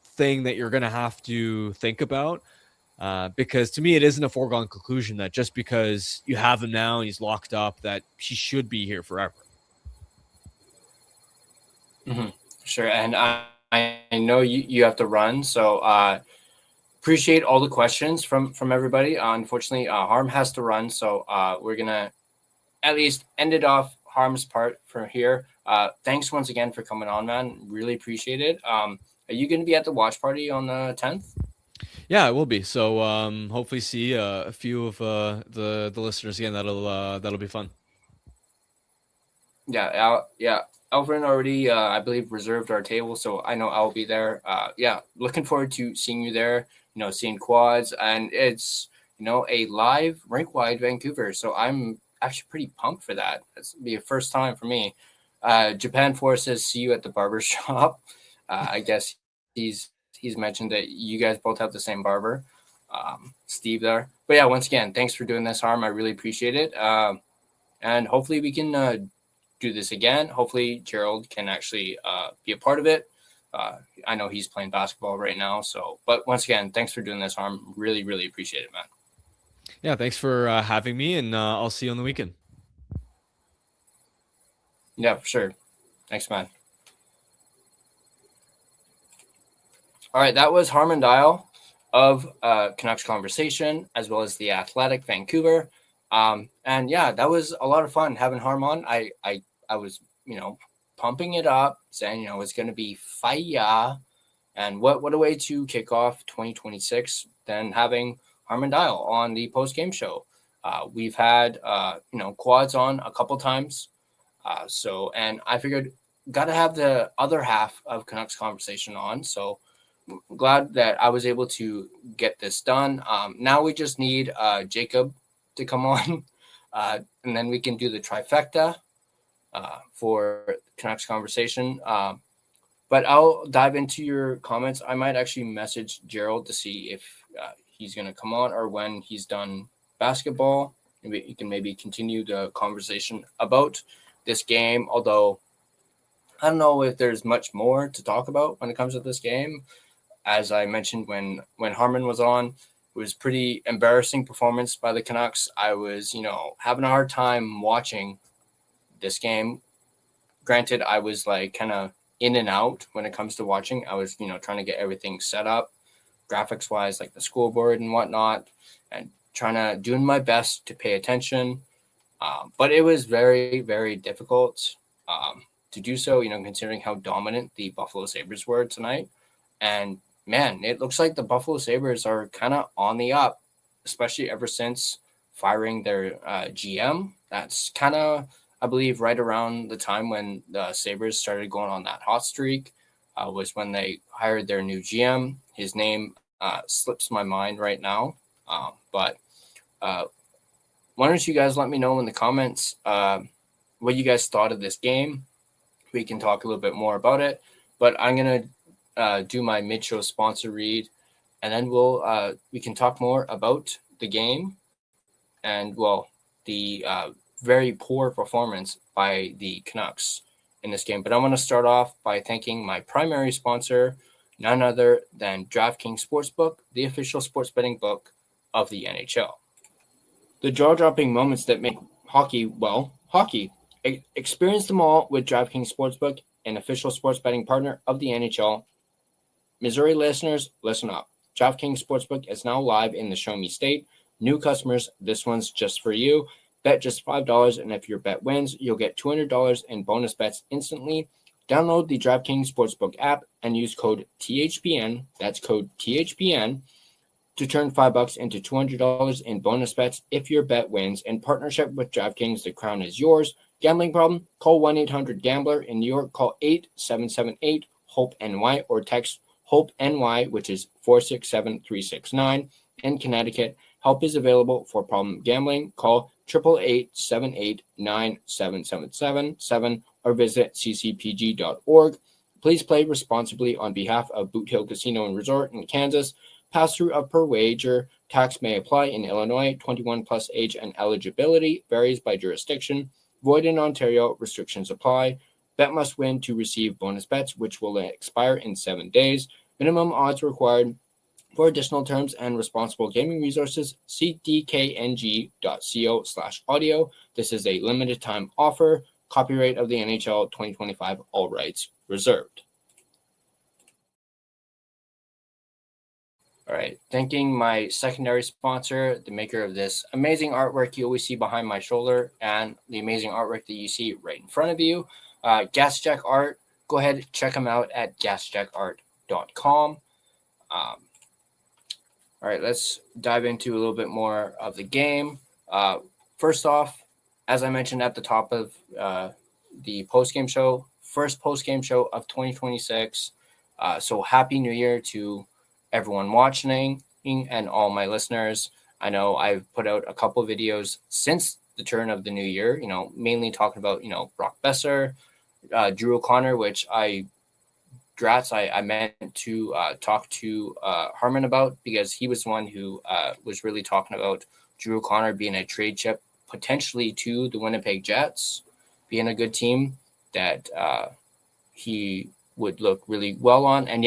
thing that you're going to have to think about, because to me, it isn't a foregone conclusion that just because you have him now and he's locked up, that he should be here forever. Mm-hmm. Sure. And I know you have to run, so appreciate all the questions from everybody. Unfortunately, Harm has to run, so we're going to at least end it off Harm's part from here. Thanks once again for coming on, man. Really appreciate it. Are you going to be at the watch party on the 10th? Yeah, it will be. So hopefully see a few of the listeners again. That'll be fun. Yeah, Alvin already, I believe, reserved our table, so I know I'll be there. Yeah, looking forward to seeing you there. Seeing quads, and it's a live rink-wide Vancouver, so I'm actually pretty pumped for that. It's be a first time for me. Japan Force says, "See you at the barber shop." I guess he's mentioned that you guys both have the same barber, Steve there. But yeah, once again, thanks for doing this, Harm. I really appreciate it. And hopefully we can do this again. Hopefully Gerald can actually be a part of it. I know he's playing basketball right now. But once again, thanks for doing this, Harm. Really, really appreciate it, man. Yeah, thanks for having me, and I'll see you on the weekend. Yeah, for sure. Thanks, man. All right, that was Harman Dayal of Canucks Conversation, as well as The Athletic Vancouver. And yeah, that was a lot of fun having Harm on. I was, pumping it up, saying, it's going to be fire. And what a way to kick off 2026 than having Harman Dayal on the post-game show. We've had, quads on a couple times. And I figured got to have the other half of Canucks Conversation on. So I'm glad that I was able to get this done. Now we just need Jacob to come on, and then we can do the trifecta for Canucks Conversation. But I'll dive into your comments. I might actually message Gerald to see if he's going to come on or when he's done basketball. Maybe you can continue the conversation about this game, although I don't know if there's much more to talk about when it comes to this game. As I mentioned when Harman was on, it was pretty embarrassing performance by the Canucks. I was, having a hard time watching this game. Granted, I was like kind of in and out when it comes to watching. I was, trying to get everything set up graphics wise, like the scoreboard and whatnot, and doing my best to pay attention. But it was very, very difficult to do so, considering how dominant the Buffalo Sabres were tonight. And man, it looks like the Buffalo Sabres are kind of on the up, especially ever since firing their GM. That's kind of, I believe, right around the time when the Sabres started going on that hot streak, was when they hired their new GM. His name slips my mind right now. But why don't you guys let me know in the comments what you guys thought of this game? We can talk a little bit more about it. But I'm going to do my mid-show sponsor read, and then we can talk more about the game and, the very poor performance by the Canucks in this game. But I want to start off by thanking my primary sponsor, none other than DraftKings Sportsbook, the official sports betting book of the NHL. The jaw-dropping moments that make hockey, hockey. Experience them all with DraftKings Sportsbook, an official sports betting partner of the NHL. Missouri listeners, listen up. DraftKings Sportsbook is now live in the Show Me State. New customers, this one's just for you. Bet just $5, and if your bet wins, you'll get $200 in bonus bets instantly. Download the DraftKings Sportsbook app and use code THPN, that's code THPN, to turn $5 into $200 in bonus bets if your bet wins. In partnership with DraftKings, the crown is yours. Gambling problem? Call 1-800-GAMBLER. In New York, call 877-8-HOPE-NY or text HOPE-NY, which is 467-369. In Connecticut, help is available for problem gambling. Call 888-789-7777 or visit ccpg.org. Please play responsibly on behalf of Boot Hill Casino and Resort in Kansas. Pass-through of per wager. Tax may apply in Illinois. 21 plus age and eligibility varies by jurisdiction. Void in Ontario. Restrictions apply. Bet must win to receive bonus bets, which will expire in 7 days. Minimum odds required. For additional terms and responsible gaming resources, see dkng.co/audio. This is a limited time offer. Copyright of the NHL 2025, all rights reserved. All right, thanking my secondary sponsor, the maker of this amazing artwork you always see behind my shoulder and the amazing artwork that you see right in front of you, Gassy Jack Art. Go ahead, check them out at gassjackart.com. All right, let's dive into a little bit more of the game. First off, as I mentioned at the top of the post-game show, first post-game show of 2026. So happy New Year to everyone watching and all my listeners. I know I've put out a couple of videos since the turn of the new year, mainly talking about, Brock Besser, Drew O'Connor, which I meant to talk to Harman about, because he was the one who was really talking about Drew O'Connor being a trade chip potentially to the Winnipeg Jets, being a good team that he would look really well on. And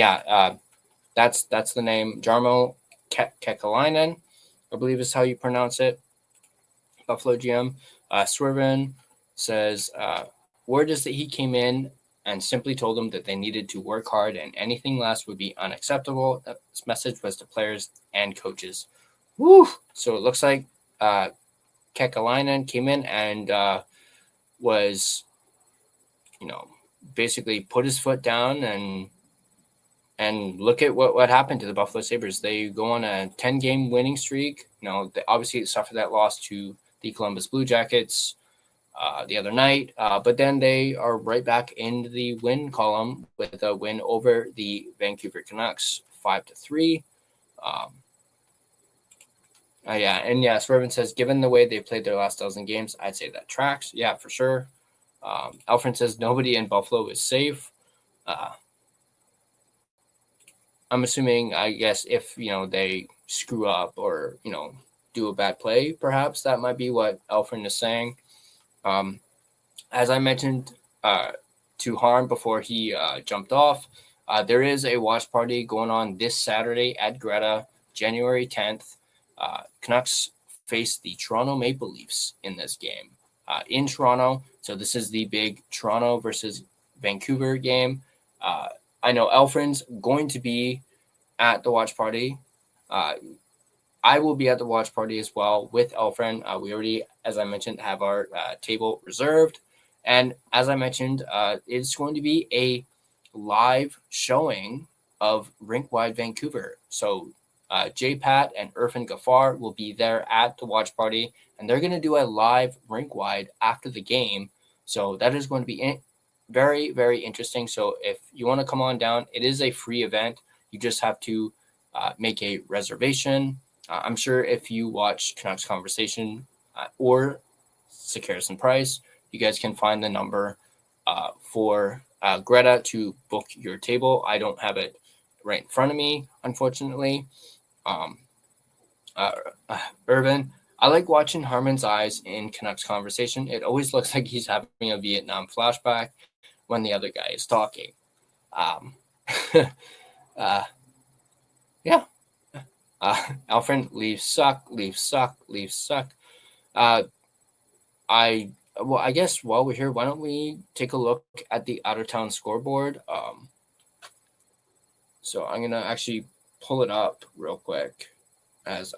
that's the name, Jarmo Kekalainen, I believe is how you pronounce it. Buffalo GM. Swerven says, word is that he came in and simply told them that they needed to work hard and anything less would be unacceptable. This message was to players and coaches. Woo! So it looks like Kekalainen came in and was, basically put his foot down and look at what happened to the Buffalo Sabres. They go on a 10-game winning streak. They obviously suffered that loss to the Columbus Blue Jackets the other night, but then they are right back in the win column with a win over the Vancouver Canucks 5-3. Swerven says, given the way they played their last dozen games, I'd say that tracks. Yeah, for sure. Alfred says nobody in Buffalo is safe. I'm assuming, I guess, if they screw up or do a bad play, perhaps that might be what Alfred is saying. As I mentioned to Harm before he jumped off, there is a watch party going on this Saturday at Greta, January 10th. Canucks face the Toronto Maple Leafs in this game in Toronto. So this is the big Toronto versus Vancouver game. I know Alfred's going to be at the watch party. I will be at the watch party as well with Alfred. We already, as I mentioned, have our table reserved. And as I mentioned, it's going to be a live showing of Rink-Wide Vancouver. So J-Pat and Irfan Gaffar will be there at the watch party, and they're going to do a live Rink-Wide after the game. So that is going to be very, very interesting. So if you want to come on down, it is a free event. You just have to make a reservation. I'm sure if you watch Canucks Conversation or Sekeres and Price, you guys can find the number for Greta to book your table. I don't have it right in front of me, unfortunately. Irvin, I like watching Harman's eyes in Canucks Conversation. It always looks like he's having a Vietnam flashback when the other guy is talking. Alfred, Leafs suck. I guess while we're here, why don't we take a look at the out of town scoreboard? So I'm gonna actually pull it up real quick as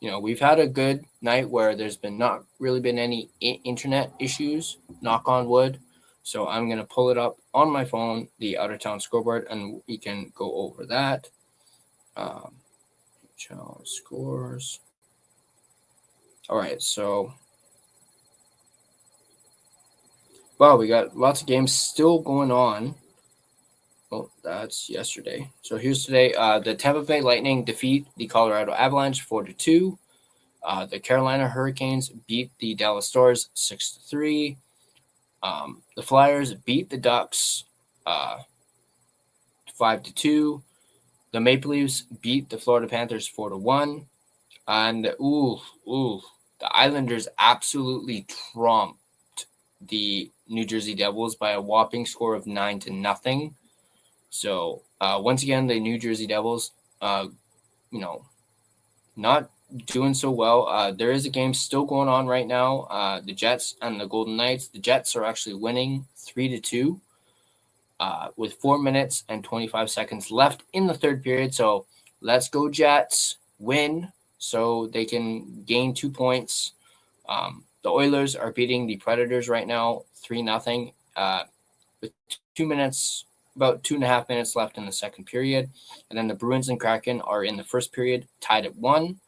we've had a good night where there's not really been any internet issues, knock on wood. So I'm going to pull it up on my phone, the out of town scoreboard, and we can go over that. Scores. All right. So, wow, we got lots of games still going on. Oh, that's yesterday. So here's today. The Tampa Bay Lightning defeat the Colorado Avalanche 4-2. The Carolina Hurricanes beat the Dallas Stars 6-3. The Flyers beat the Ducks 5-2. The Maple Leafs beat the Florida Panthers 4-1. And the Islanders absolutely trumped the New Jersey Devils by a whopping score of 9-0. So once again, the New Jersey Devils, not doing so well. There is a game still going on right now. The Jets and the Golden Knights. The Jets are actually winning 3-2 with 4 minutes and 25 seconds left in the third period. So let's go Jets, win so they can gain 2 points. The Oilers are beating the Predators right now 3-0 with 2 minutes about 2.5 minutes left in the second period. And then the Bruins and Kraken are in the first period tied at 1.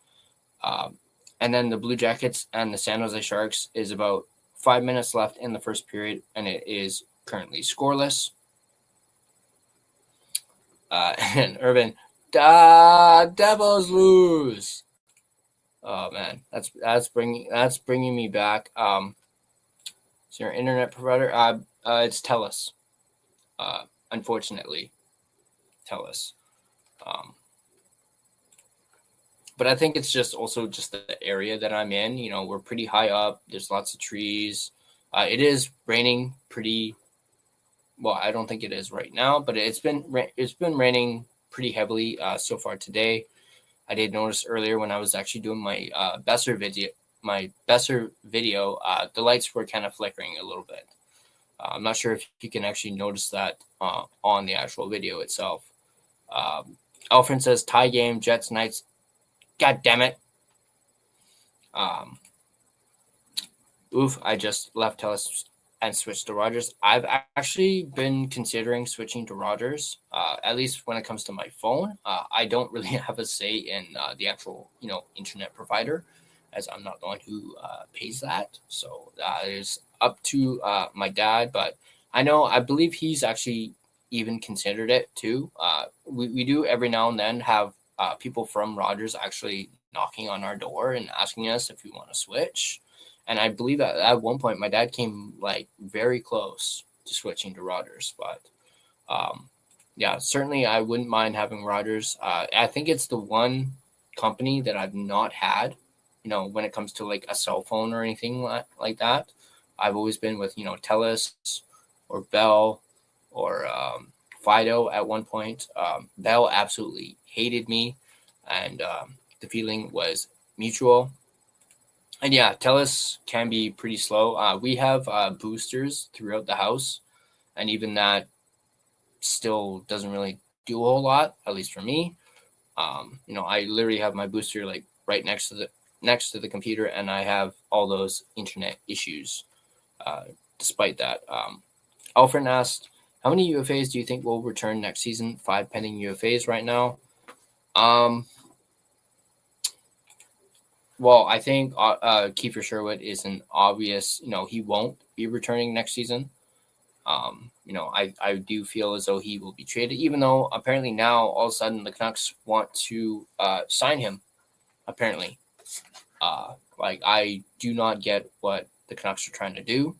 And then the Blue Jackets and the San Jose Sharks is about 5 minutes left in the first period, and it is currently scoreless. And Urban, Devils lose. Oh man, that's bringing me back. Is your internet provider? It's TELUS. Unfortunately, TELUS. But I think it's just also just the area that I'm in. You know, we're pretty high up. There's lots of trees. It is raining pretty. Well, I don't think it is right now, but it's been raining pretty heavily so far today. I did notice earlier when I was actually doing my Besser video. The lights were kind of flickering a little bit. I'm not sure if you can actually notice that on the actual video itself. Alfred says tie game, Jets Knights. God damn it. I just left TELUS and switched to Rogers. I've actually been considering switching to Rogers, at least when it comes to my phone. I don't really have a say in the actual, internet provider, as I'm not the one who pays that. So it's up to my dad, but I believe he's actually even considered it too. We do every now and then have people from Rogers actually knocking on our door and asking us if we want to switch. And I believe at one point my dad came like very close to switching to Rogers. But certainly I wouldn't mind having Rogers. I think it's the one company that I've not had, when it comes to like a cell phone or anything like that. I've always been with, TELUS or Bell or Fido at one point. Bell absolutely hated me, and the feeling was mutual. And yeah, TELUS can be pretty slow. We have boosters throughout the house, and even that still doesn't really do a whole lot, at least for me. I literally have my booster like right next to the computer, and I have all those internet issues. Despite that, Alfred asked, how many UFAs do you think will return next season? 5 pending UFAs right now. Well, I think Kiefer Sherwood is an obvious, he won't be returning next season. I do feel as though he will be traded, even though apparently now all of a sudden the Canucks want to sign him, apparently. I do not get what the Canucks are trying to do.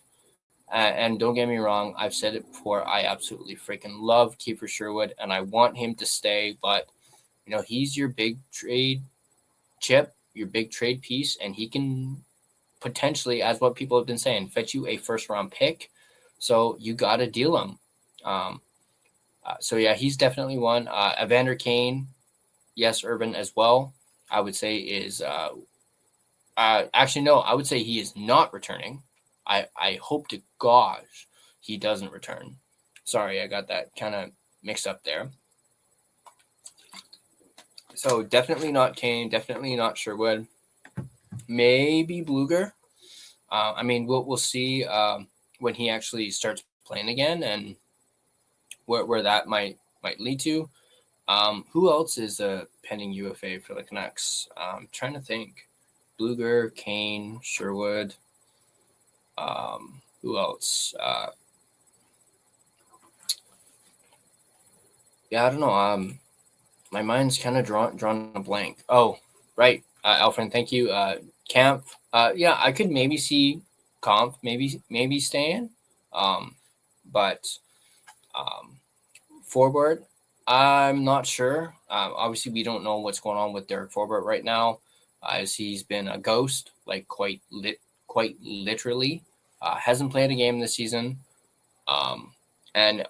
And don't get me wrong, I've said it before, I absolutely freaking love Kiefer Sherwood, and I want him to stay, but, he's your big trade chip, your big trade piece, and he can potentially, as what people have been saying, fetch you a first-round pick, so you got to deal him. He's definitely one. Evander Kane, yes, Urban as well, I would say is I would say he is not returning. I hope to gosh he doesn't return. Sorry, I got that kind of mixed up there. So definitely not Kane, definitely not Sherwood. Maybe Bluger. We'll see when he actually starts playing again and where that might lead to. Who else is a pending UFA for the Canucks? I'm trying to think. Bluger, Kane, Sherwood. Who else? I don't know. My mind's kind of drawn a blank. Oh, right. Alfred, thank you. Camp. I could maybe see Comp maybe staying. But forward, I'm not sure. Obviously, we don't know what's going on with Derek Forbort right now, as he's been a ghost, like quite literally. Hasn't played a game this season. And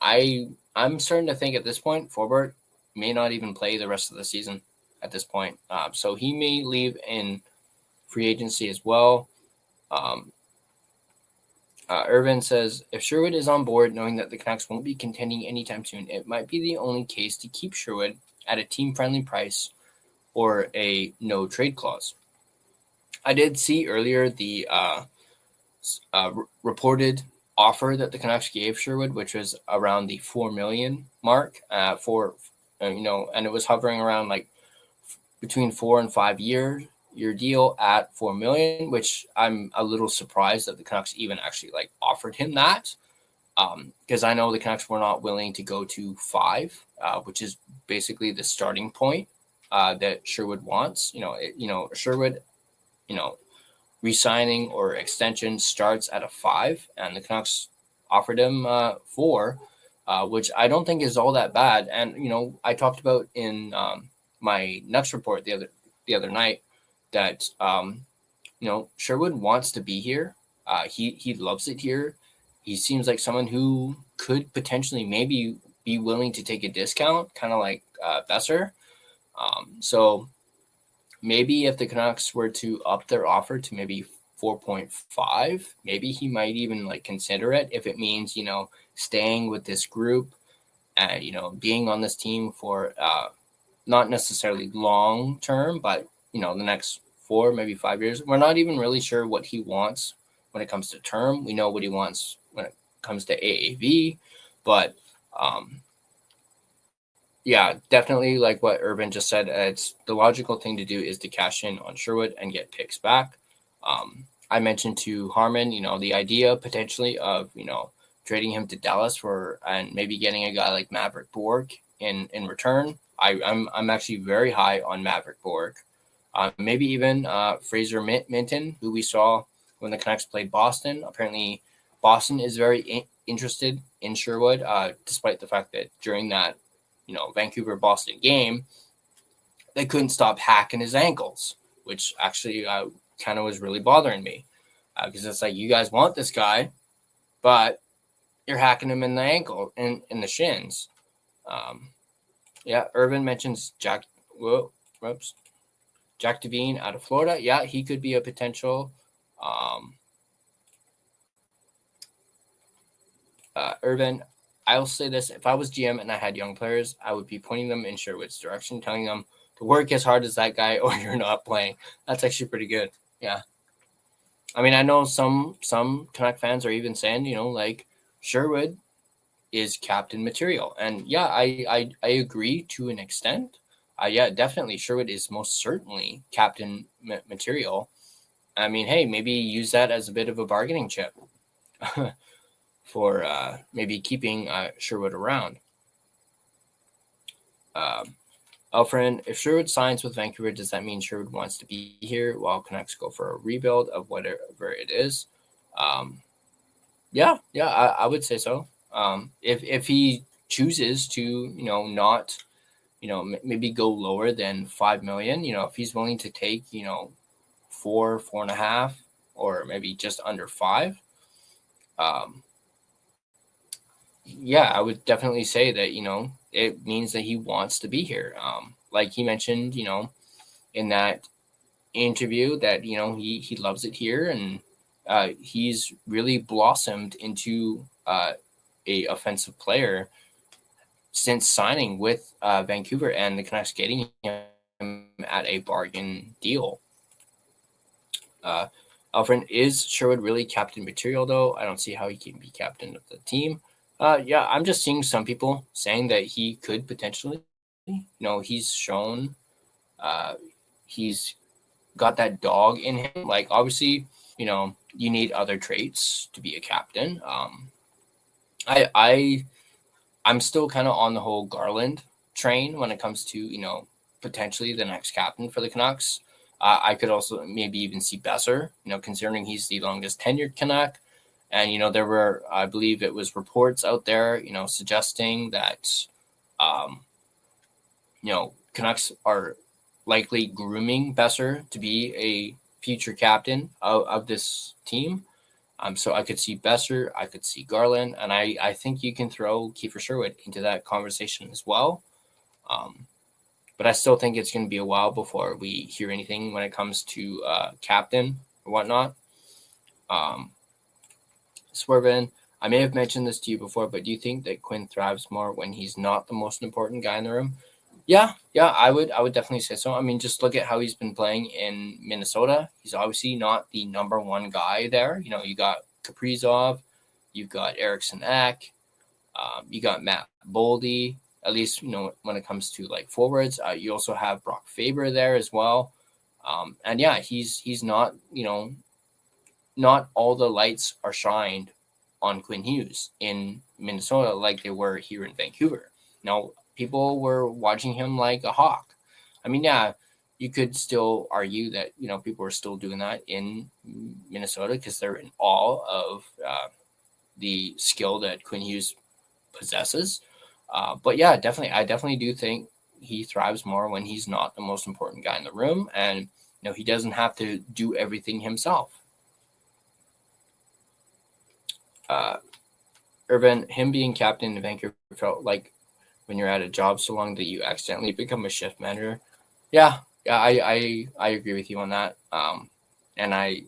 I'm starting to think at this point, Forbort may not even play the rest of the season at this point. So he may leave in free agency as well. Irvin says, if Sherwood is on board, knowing that the Canucks won't be contending anytime soon, it might be the only case to keep Sherwood at a team-friendly price or a no-trade clause. I did see earlier the reported offer that the Canucks gave Sherwood, which was around the $4 million mark and it was hovering around like between 4 and 5 year deal at $4 million, which I'm a little surprised that the Canucks even actually like offered him that. Because I know the Canucks were not willing to go to 5, which is basically the starting point that Sherwood wants. Sherwood, re-signing or extension starts at a 5, and the Canucks offered him 4, which I don't think is all that bad. And I talked about in my Nucks report the other night that Sherwood wants to be here. He loves it here. He seems like someone who could potentially maybe be willing to take a discount, kind of like Besser. So maybe if the Canucks were to up their offer to maybe 4.5, maybe he might even like consider it if it means, staying with this group and, being on this team for not necessarily long term, but, the next 4, maybe 5 years. We're not even really sure what he wants when it comes to term. We know what he wants when it comes to AAV, but yeah, definitely like what Urban just said, it's the logical thing to do is to cash in on Sherwood and get picks back. I mentioned to Harman, the idea potentially of, trading him to Dallas and maybe getting a guy like Maverick Borg in return. I'm actually very high on Maverick Borg. Maybe even Fraser Minton, who we saw when the Canucks played Boston. Apparently, Boston is very interested in Sherwood, despite the fact that during that, Vancouver-Boston game, they couldn't stop hacking his ankles, which actually kind of was really bothering me. Because it's like, you guys want this guy, but you're hacking him in the ankle, in the shins. Irvin mentions Jack Devine out of Florida. Yeah, he could be a potential. Irvin, I'll say this. If I was GM and I had young players, I would be pointing them in Sherwood's direction, telling them to work as hard as that guy or you're not playing. That's actually pretty good. Yeah. I mean, I know some Canuck fans are even saying, like Sherwood is captain material. And yeah, I agree to an extent. Yeah, definitely. Sherwood is most certainly captain material. I mean, hey, maybe use that as a bit of a bargaining chip for maybe keeping Sherwood around. Alfred, if Sherwood signs with Vancouver, does that mean Sherwood wants to be here while Canucks go for a rebuild of whatever it is? Yeah, I would say so. If he chooses to, not, maybe go lower than 5 million, if he's willing to take, 4.5, or maybe just under 5, yeah, I would definitely say that, it means that he wants to be here. Like he mentioned, in that interview that, he loves it here, and he's really blossomed into a offensive player since signing with Vancouver, and the Canucks getting him at a bargain deal. Alfred, is Sherwood really captain material though? I don't see how he can be captain of the team. Yeah, I'm just seeing some people saying that he could potentially, he's shown, he's got that dog in him. Like, obviously, you need other traits to be a captain. I'm still kind of on the whole Garland train when it comes to, potentially the next captain for the Canucks. I could also maybe even see Besser, considering he's the longest tenured Canuck. And, there were, I believe it was reports out there, suggesting that, Canucks are likely grooming Besser to be a future captain of this team. So I could see Besser, I could see Garland, and I think you can throw Kiefer Sherwood into that conversation as well. But I still think it's going to be a while before we hear anything when it comes to captain or whatnot. Swervin, I may have mentioned this to you before, but do you think that Quinn thrives more when he's not the most important guy in the room? Yeah, I would definitely say so. I mean, just look at how he's been playing in Minnesota. He's obviously not the number one guy there. You got Kaprizov, You've got Eriksson Ek. You got Matt Boldy, at least, when it comes to like forwards. You also have Brock Faber there as well. And yeah, he's not, not all the lights are shined on Quinn Hughes in Minnesota like they were here in Vancouver. People were watching him like a hawk. I mean, yeah, you could still argue that, people are still doing that in Minnesota because they're in awe of the skill that Quinn Hughes possesses. But yeah, I definitely do think he thrives more when he's not the most important guy in the room, and he doesn't have to do everything himself. Irvin, him being captain in Vancouver felt like when you're at a job so long that you accidentally become a shift manager. Yeah, I agree with you on that. And I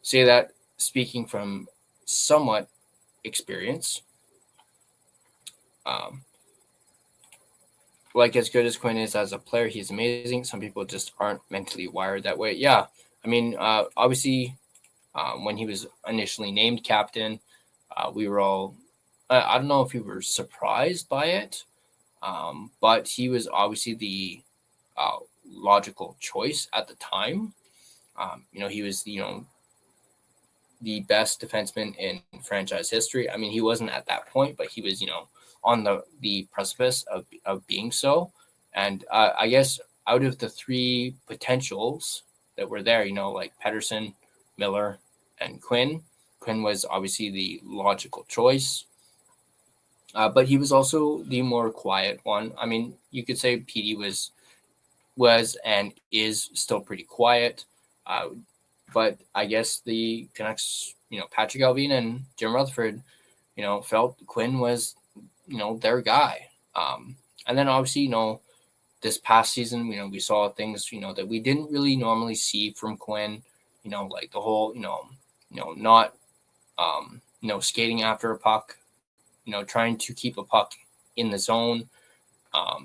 say that speaking from somewhat experience. Like, as good as Quinn is as a player, he's amazing. Some people just aren't mentally wired that way. Yeah, I mean, obviously, when he was initially named captain, we were all, I don't know if we were surprised by it, but he was obviously the logical choice at the time. He was, the best defenseman in franchise history. I mean, he wasn't at that point, but he was, on the precipice of being so. And I guess out of the three potentials that were there, like Pettersson, Miller, and Quinn was obviously the logical choice. But he was also the more quiet one. I mean, you could say Petey was and is still pretty quiet. But I guess the Canucks, Patrick Allvin and Jim Rutherford, felt Quinn was, their guy. And then obviously, this past season, we saw things, that we didn't really normally see from Quinn, like the whole, not, skating after a puck, trying to keep a puck in the zone,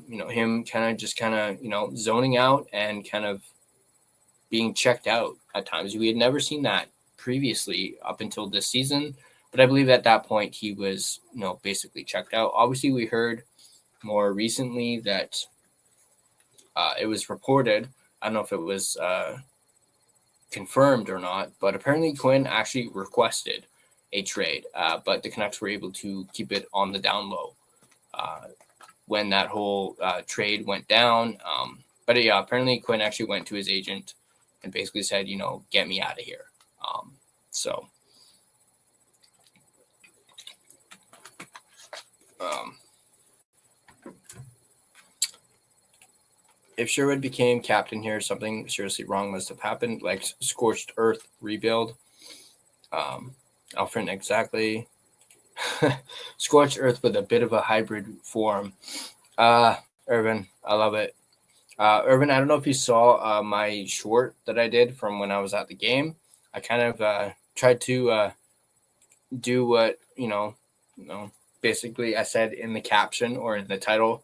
him kind of zoning out and kind of being checked out at times. We had never seen that previously up until this season, but I believe at that point he was, basically checked out. Obviously, we heard more recently that it was reported, I don't know if it was confirmed or not, but apparently Quinn actually requested a trade, but the Canucks were able to keep it on the down low when that whole trade went down. But yeah, apparently Quinn actually went to his agent and basically said, get me out of here. So if Sherwood became captain here, something seriously wrong must have happened, like scorched earth rebuild. Alfred, exactly. Scorched earth with a bit of a hybrid form. Irvin, I love it. Irvin, I don't know if you saw my short that I did from when I was at the game. I kind of tried to do what, basically I said in the caption or in the title,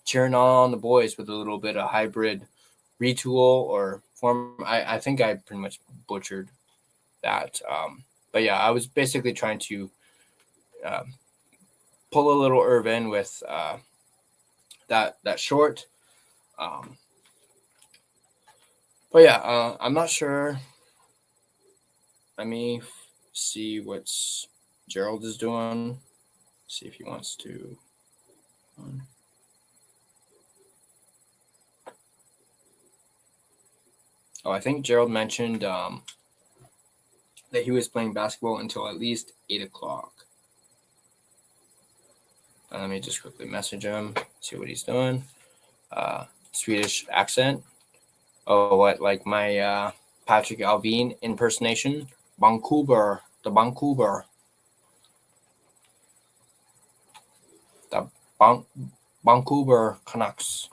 cheering on the boys with a little bit of hybrid retool or form. I think I pretty much butchered that. But yeah, I was basically trying to pull a little Irvin with that short. But yeah, I'm not sure. Let me see what Gerald is doing. See if he wants to. I think Gerald mentioned that he was playing basketball until at least 8 o'clock. Let me just quickly message him, see what he's doing. Swedish accent. Oh, what, like my Patrick Allvin impersonation? Vancouver, the Vancouver. The Vancouver Canucks.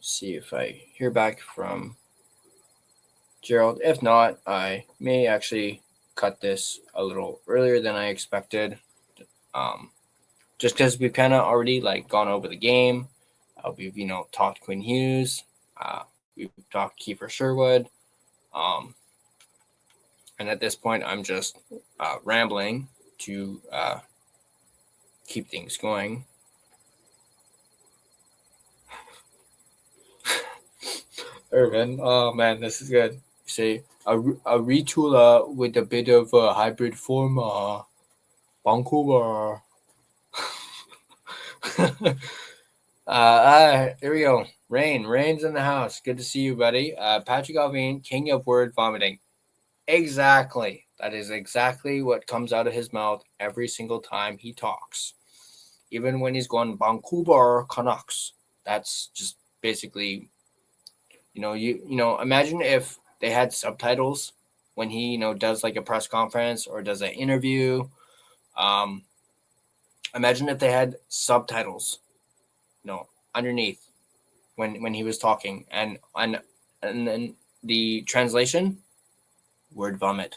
See if I hear back from Gerald. If not, I may actually cut this a little earlier than I expected. Just because we've kind of already like gone over the game. We've talked Quinn Hughes. We've talked Kiefer Sherwood. And at this point, I'm just rambling to keep things going. Irvin, oh man, this is good. Say a retool with a bit of a hybrid form. Vancouver. Here we go. Rain's in the house. Good to see you, buddy. Patrick Alvin, king of word vomiting. Exactly. That is exactly what comes out of his mouth every single time he talks. Even when he's going Vancouver Canucks. That's just basically, imagine if they had subtitles when he, does like a press conference or does an interview. Imagine if they had subtitles, underneath when he was talking, and then the translation, word vomit.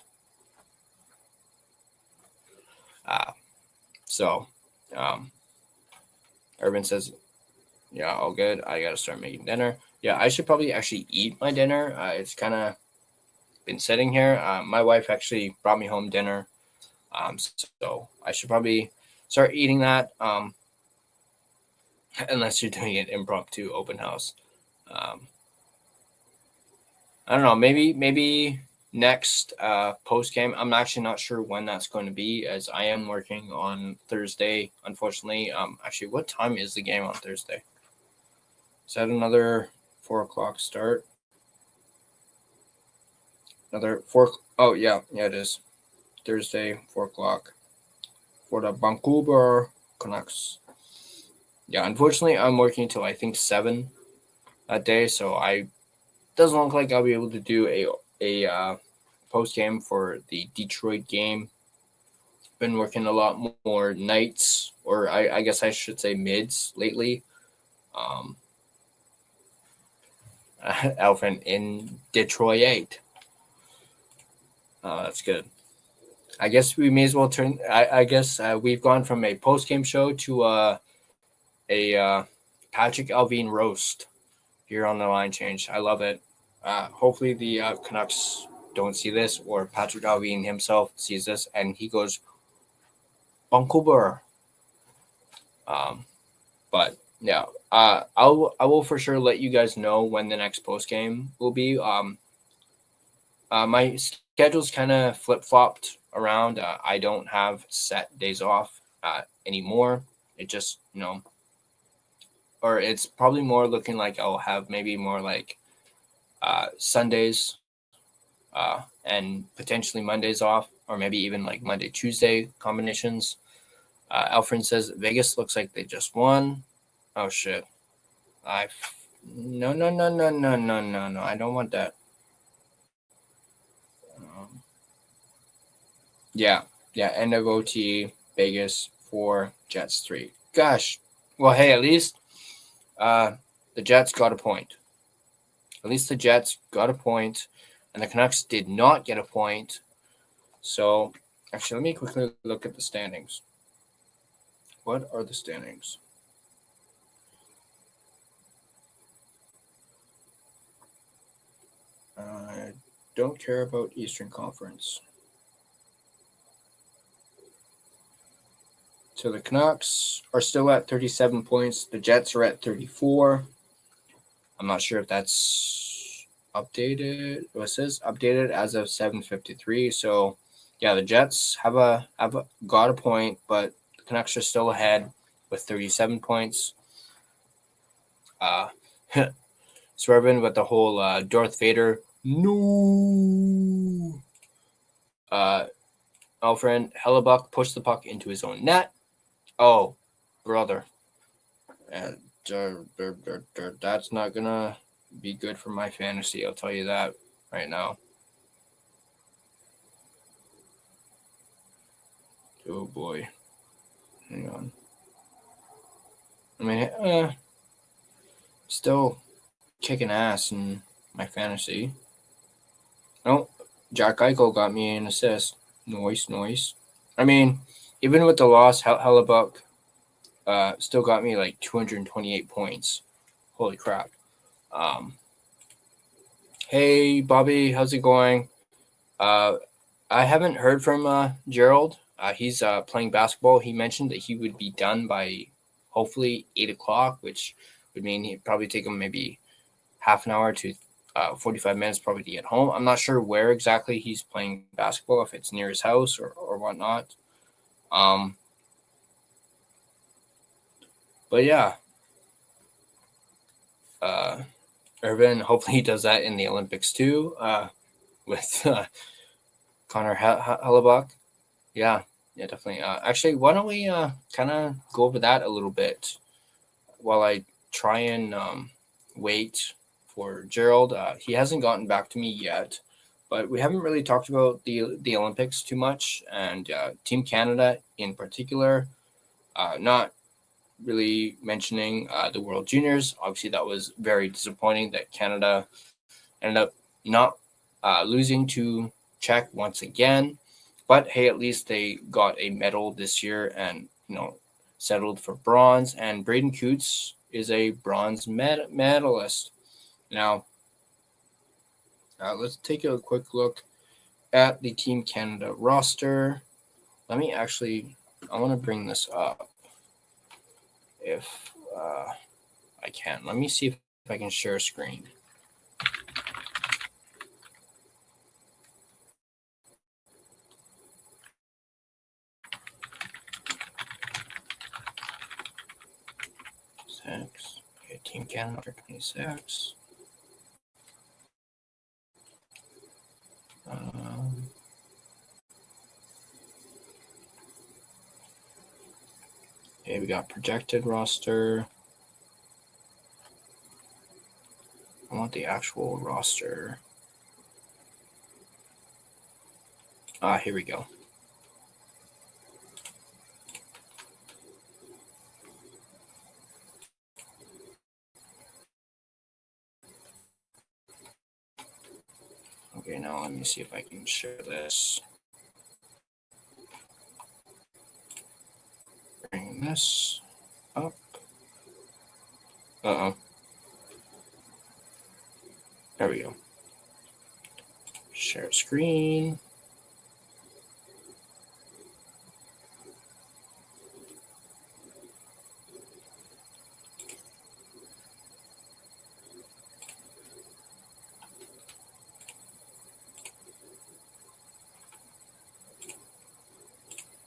Urban says, yeah, all good. I got to start making dinner. Yeah, I should probably actually eat my dinner. It's kind of been sitting here. My wife actually brought me home dinner. So I should probably start eating that. Unless you're doing an impromptu open house. I don't know. Maybe next post game. I'm actually not sure when that's going to be, as I am working on Thursday. Unfortunately, actually, what time is the game on Thursday? Is that another 4:00 start? Another 4. Oh yeah, it is Thursday 4:00 for the Vancouver Canucks. Yeah, unfortunately, I'm working until I think 7 that day, so I doesn't look like I'll be able to do a post game for the Detroit game. Been working a lot more nights, or I guess I should say mids lately. Alfred in Detroit. That's good. I guess we may as well turn. I guess we've gone from a post game show to a Patrick Alvin roast here on the line change. I love it. Hopefully the Canucks don't see this, or Patrick Alvin himself sees this and he goes Vancouver. But yeah, I will for sure let you guys know when the next post game will be. My schedule's kind of flip flopped around. I don't have set days off anymore. It just or it's probably more looking like I'll have maybe more like Sundays and potentially Mondays off, or maybe even like Monday, Tuesday combinations. Alfred says Vegas looks like they just won. Oh shit. No. I don't want that. Yeah. End of OT, Vegas 4, Jets 3. Gosh. Well, hey, at least the Jets got a point. At least the Jets got a point, and the Canucks did not get a point. So, actually, let me quickly look at the standings. What are the standings? I don't care about Eastern Conference. So the Canucks are still at 37 points. The Jets are at 34. I'm not sure if that's updated. It says updated as of 7:53. So, yeah, the Jets have got a point, but the Canucks are still ahead with 37 points. Swervin with the whole Darth Vader. No. Alfred Hellebuck pushed the puck into his own net. Oh, brother. That's not going to be good for my fantasy. I'll tell you that right now. Oh, boy. Hang on. I mean, still kicking ass in my fantasy. Oh, Jack Eichel got me an assist. Noise. I mean, even with the loss, Hellebuck still got me like 228 points. Holy crap. Hey, Bobby, how's it going? I haven't heard from Gerald. He's playing basketball. He mentioned that he would be done by hopefully 8 o'clock, which would mean he'd probably take him maybe half an hour to 45 minutes probably to get home. I'm not sure where exactly he's playing basketball, if it's near his house or whatnot. But yeah, Irvin, hopefully he does that in the Olympics too, with Connor Hellebuck. Yeah, definitely. Actually, why don't we kind of go over that a little bit while I try and wait for Gerald. He hasn't gotten back to me yet, but we haven't really talked about the Olympics too much, and Team Canada in particular. Not really mentioning the World Juniors. Obviously, that was very disappointing that Canada ended up not losing to Czech once again. But hey, at least they got a medal this year and, settled for bronze. And Braden Coots is a bronze medalist. Now, let's take a quick look at the Team Canada roster. I want to bring this up if I can. Let me see if I can share a screen. Okay, Team Canada 26. Okay, we got projected roster. I want the actual roster. Here we go. Okay, now let me see if I can share this. Bring this up. There we go. Share screen.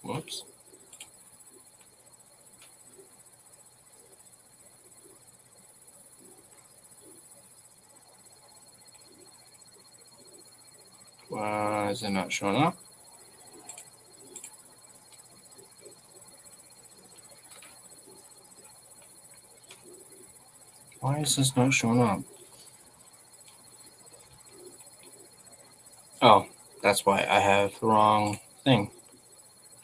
Whoops. Why is it not showing up? Why is this not showing up? Oh, that's why I have the wrong thing.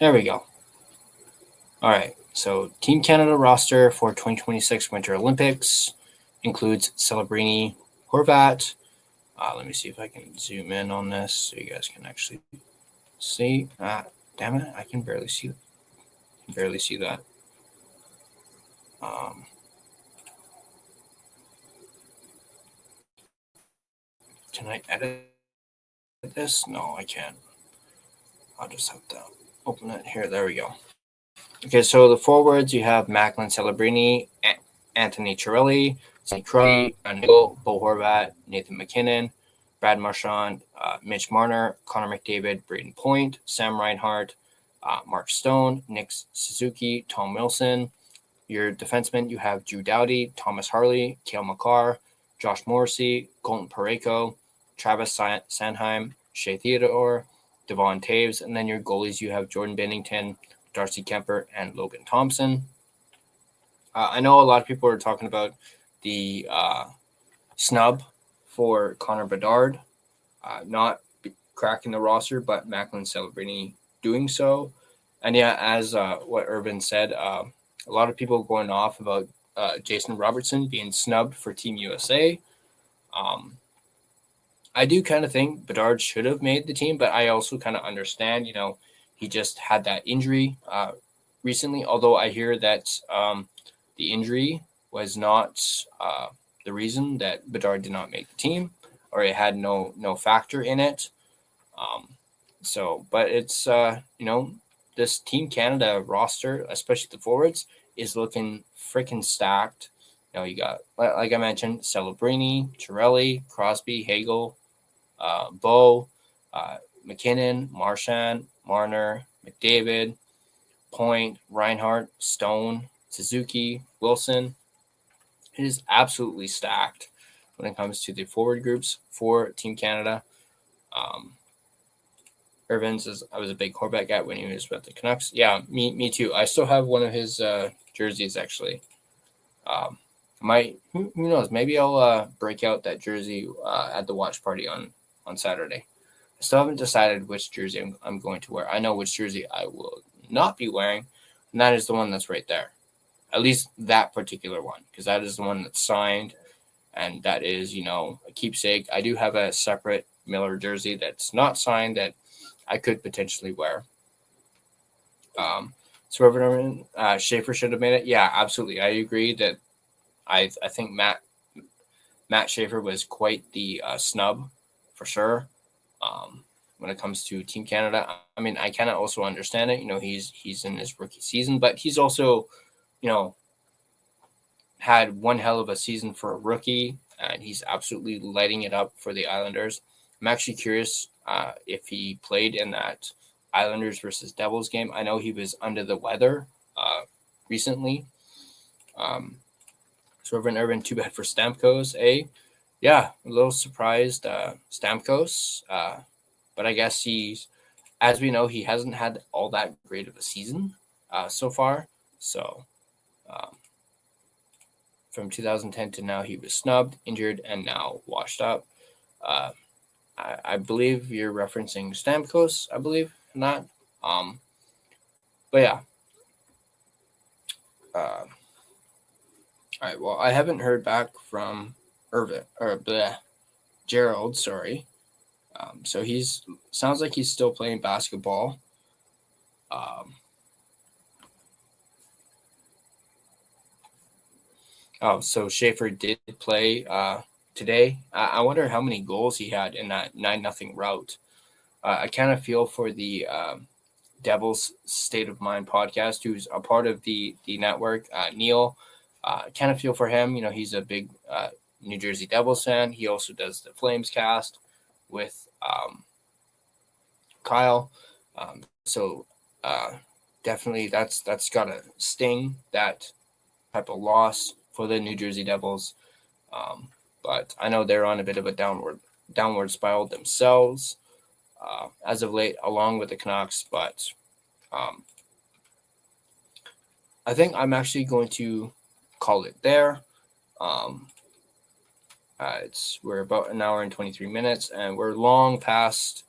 There we go. All right. So Team Canada roster for 2026 Winter Olympics includes Celebrini, Horvat. Let me see if I can zoom in on this so you guys can actually see. Damn it, I can barely see that. Can I edit this? No, I can't. I'll just have to open it here. There we go. Okay, so the forwards, you have Macklin Celebrini, Anthony Cirelli, St. Croix, Bo Horvat, Nathan McKinnon, Brad Marchand, Mitch Marner, Connor McDavid, Braden Point, Sam Reinhart, Mark Stone, Nick Suzuki, Tom Wilson. Your defensemen, you have Drew Doughty, Thomas Harley, Cale Makar, Josh Morrissey, Colton Parayko, Travis Sanheim, Shea Theodore, Devon Taves, and then your goalies, you have Jordan Bennington, Darcy Kemper, and Logan Thompson. I know a lot of people are talking about the snub for Connor Bedard, not cracking the roster, but Macklin Celebrini doing so. And yeah, as what Urban said, a lot of people going off about Jason Robertson being snubbed for Team USA. I do kind of think Bedard should have made the team, but I also kind of understand, he just had that injury recently, although I hear that the injury was not the reason that Bedard did not make the team, or it had no factor in it. But it's, this Team Canada roster, especially the forwards, is looking freaking stacked. You got, like I mentioned, Celebrini, Chiarelli, Crosby, Hagel, Bo, McKinnon, Marchand, Marner, McDavid, Point, Reinhardt, Stone, Suzuki, Wilson. It is absolutely stacked when it comes to the forward groups for Team Canada. Irvins I was a big Horvat guy when he was with the Canucks. Yeah, me too. I still have one of his jerseys actually. Who knows? Maybe I'll break out that jersey at the watch party on Saturday. I still haven't decided which jersey I'm going to wear. I know which jersey I will not be wearing, and that is the one that's right there. At least that particular one, because that is the one that's signed, and that is, a keepsake. I do have a separate Miller jersey that's not signed that I could potentially wear. Schaefer should have made it. Yeah, absolutely. I agree that I think Matt Schaefer was quite the snub for sure. When it comes to Team Canada, I mean, I kind of also understand it. He's in his rookie season, but he's also, had one hell of a season for a rookie, and he's absolutely lighting it up for the Islanders. I'm actually curious if he played in that Islanders versus Devils game. I know he was under the weather recently. Irvin, too bad for Stamkos, eh? Yeah, a little surprised Stamkos. But I guess as we know, he hasn't had all that great of a season so far. So from 2010 to now, he was snubbed, injured, and now washed up. I believe you're referencing Stamkos, I believe, not. But yeah. All right. Well, I haven't heard back from Gerald. Sorry. So sounds like he's still playing basketball. So Schaefer did play today. I wonder how many goals he had in that 9-0 rout. I kind of feel for the Devils State of Mind podcast, who's a part of the network, Neil. Kind of feel for him. He's a big New Jersey Devils fan. He also does the Flames cast with Kyle. Definitely that's got to sting, that type of loss for the New Jersey Devils. But I know they're on a bit of a downward spiral themselves as of late, along with the Canucks. But I think I'm actually going to call it there. We're about an hour and 23 minutes, and we're long past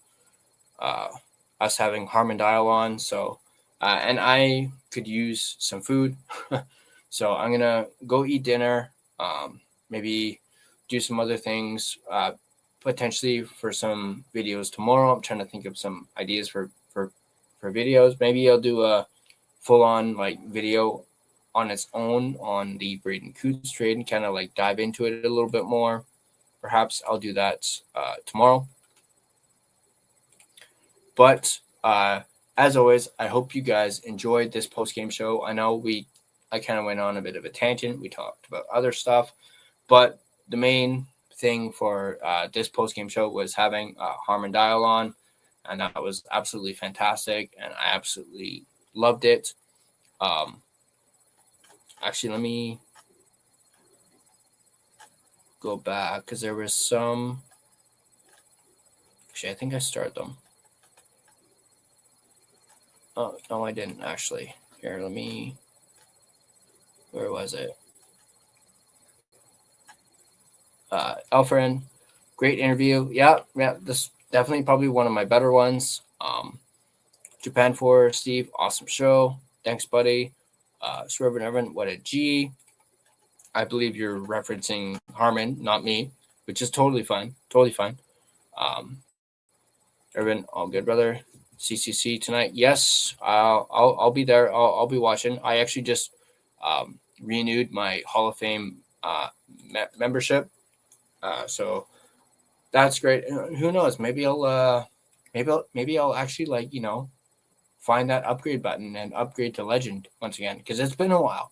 us having Harman Dayal on. So, and I could use some food. So I'm going to go eat dinner, maybe do some other things, potentially for some videos tomorrow. I'm trying to think of some ideas for videos. Maybe I'll do a full-on video on its own on the Braden Coots trade and kind of dive into it a little bit more. Perhaps I'll do that tomorrow. But as always, I hope you guys enjoyed this post-game show. I know I kind of went on a bit of a tangent. We talked about other stuff, but the main thing for this post-game show was having Harman Dayal on, and that was absolutely fantastic, and I absolutely loved it. Actually, let me go back because there was some. Actually, I think I started them. Oh, no, I didn't actually. Here, where was it? Elfren, great interview. Yeah, this definitely probably one of my better ones. Japan for Steve, awesome show. Thanks, buddy. Swerve Evan, what a G. I believe you're referencing Harman, not me, which is totally fine. Totally fine. Irvin, all good, brother. CCC tonight. Yes, I'll be there. I'll be watching. I actually just renewed my Hall of Fame membership, so that's great. Who knows? Maybe I'll actually find that upgrade button and upgrade to legend once again, because it's been a while.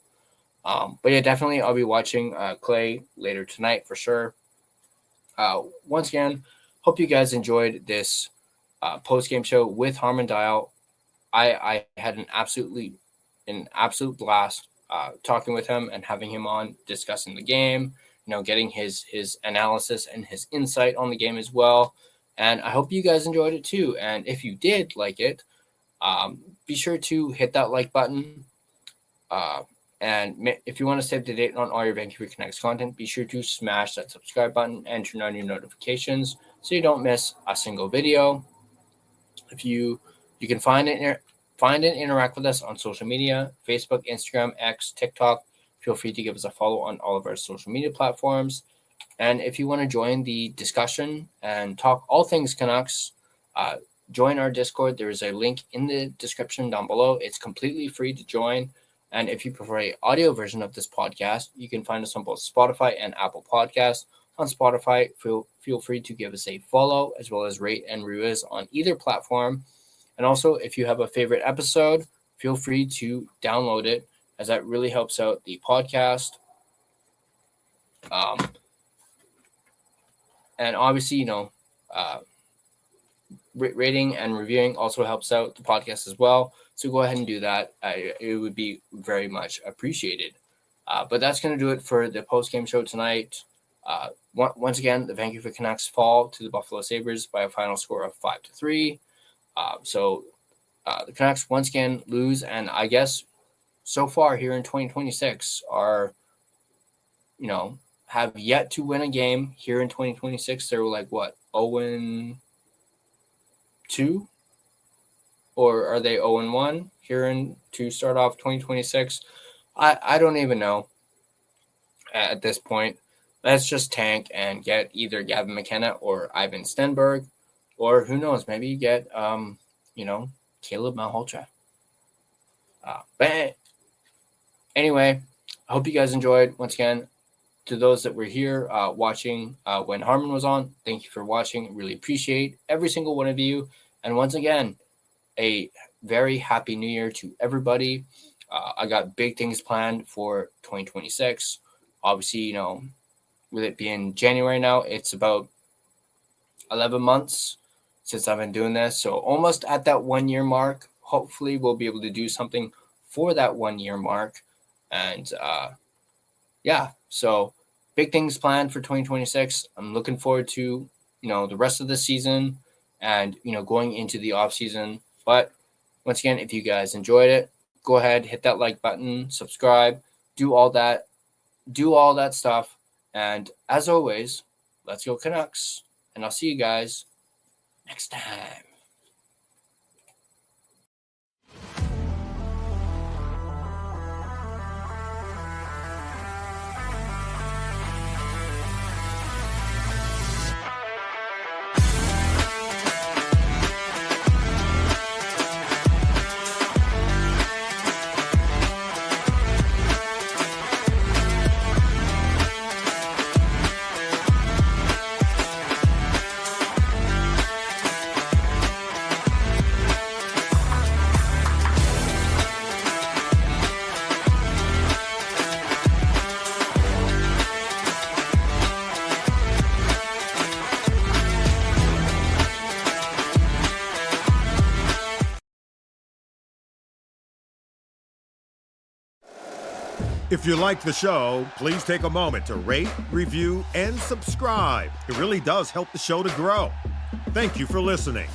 But yeah, definitely I'll be watching Clay later tonight for sure. Once again, hope you guys enjoyed this post-game show with Harman Dayal. I had an absolute blast talking with him and having him on, discussing the game, getting his analysis and his insight on the game as well. And I hope you guys enjoyed it too. And if you did like it, be sure to hit that like button. And if you want to stay up to date on all your Vancouver Canucks content, be sure to smash that subscribe button and turn on your notifications so you don't miss a single video. If you can find and interact with us on social media, Facebook, Instagram, X, TikTok. Feel free to give us a follow on all of our social media platforms. And if you want to join the discussion and talk all things Canucks, join our Discord. There is a link in the description down below. It's completely free to join. And if you prefer an audio version of this podcast, you can find us on both Spotify and Apple Podcasts. On Spotify, feel free to give us a follow, as well as rate and review us on either platform. And also, if you have a favorite episode, feel free to download it, as that really helps out the podcast. And obviously, rating and reviewing also helps out the podcast as well. So go ahead and do that. It would be very much appreciated. But that's going to do it for the post-game show tonight. Once again, the Vancouver Canucks fall to the Buffalo Sabres by a final score of 5-3. So the Canucks once again lose, and I guess so far here in 2026 are, have yet to win a game here in 2026. They were like, what, 0-2? Or are they 0-1 here to start off 2026? I don't even know at this point. Let's just tank and get either Gavin McKenna or Ivan Stenberg, or who knows, maybe get, Caleb Malhotra. But anyway, I hope you guys enjoyed. Once again, to those that were here watching when Harman was on, thank you for watching. Really appreciate every single one of you. And once again, a very happy new year to everybody. I got big things planned for 2026. Obviously, with it being January now, it's about 11 months since I've been doing this. So almost at that 1 year mark. Hopefully we'll be able to do something for that 1 year mark. And so big things planned for 2026. I'm looking forward to, the rest of the season and, going into the off season. But once again, if you guys enjoyed it, go ahead, hit that like button, subscribe, do all that stuff. And as always, let's go Canucks. And I'll see you guys next time. If you like the show, please take a moment to rate, review, and subscribe. It really does help the show to grow. Thank you for listening.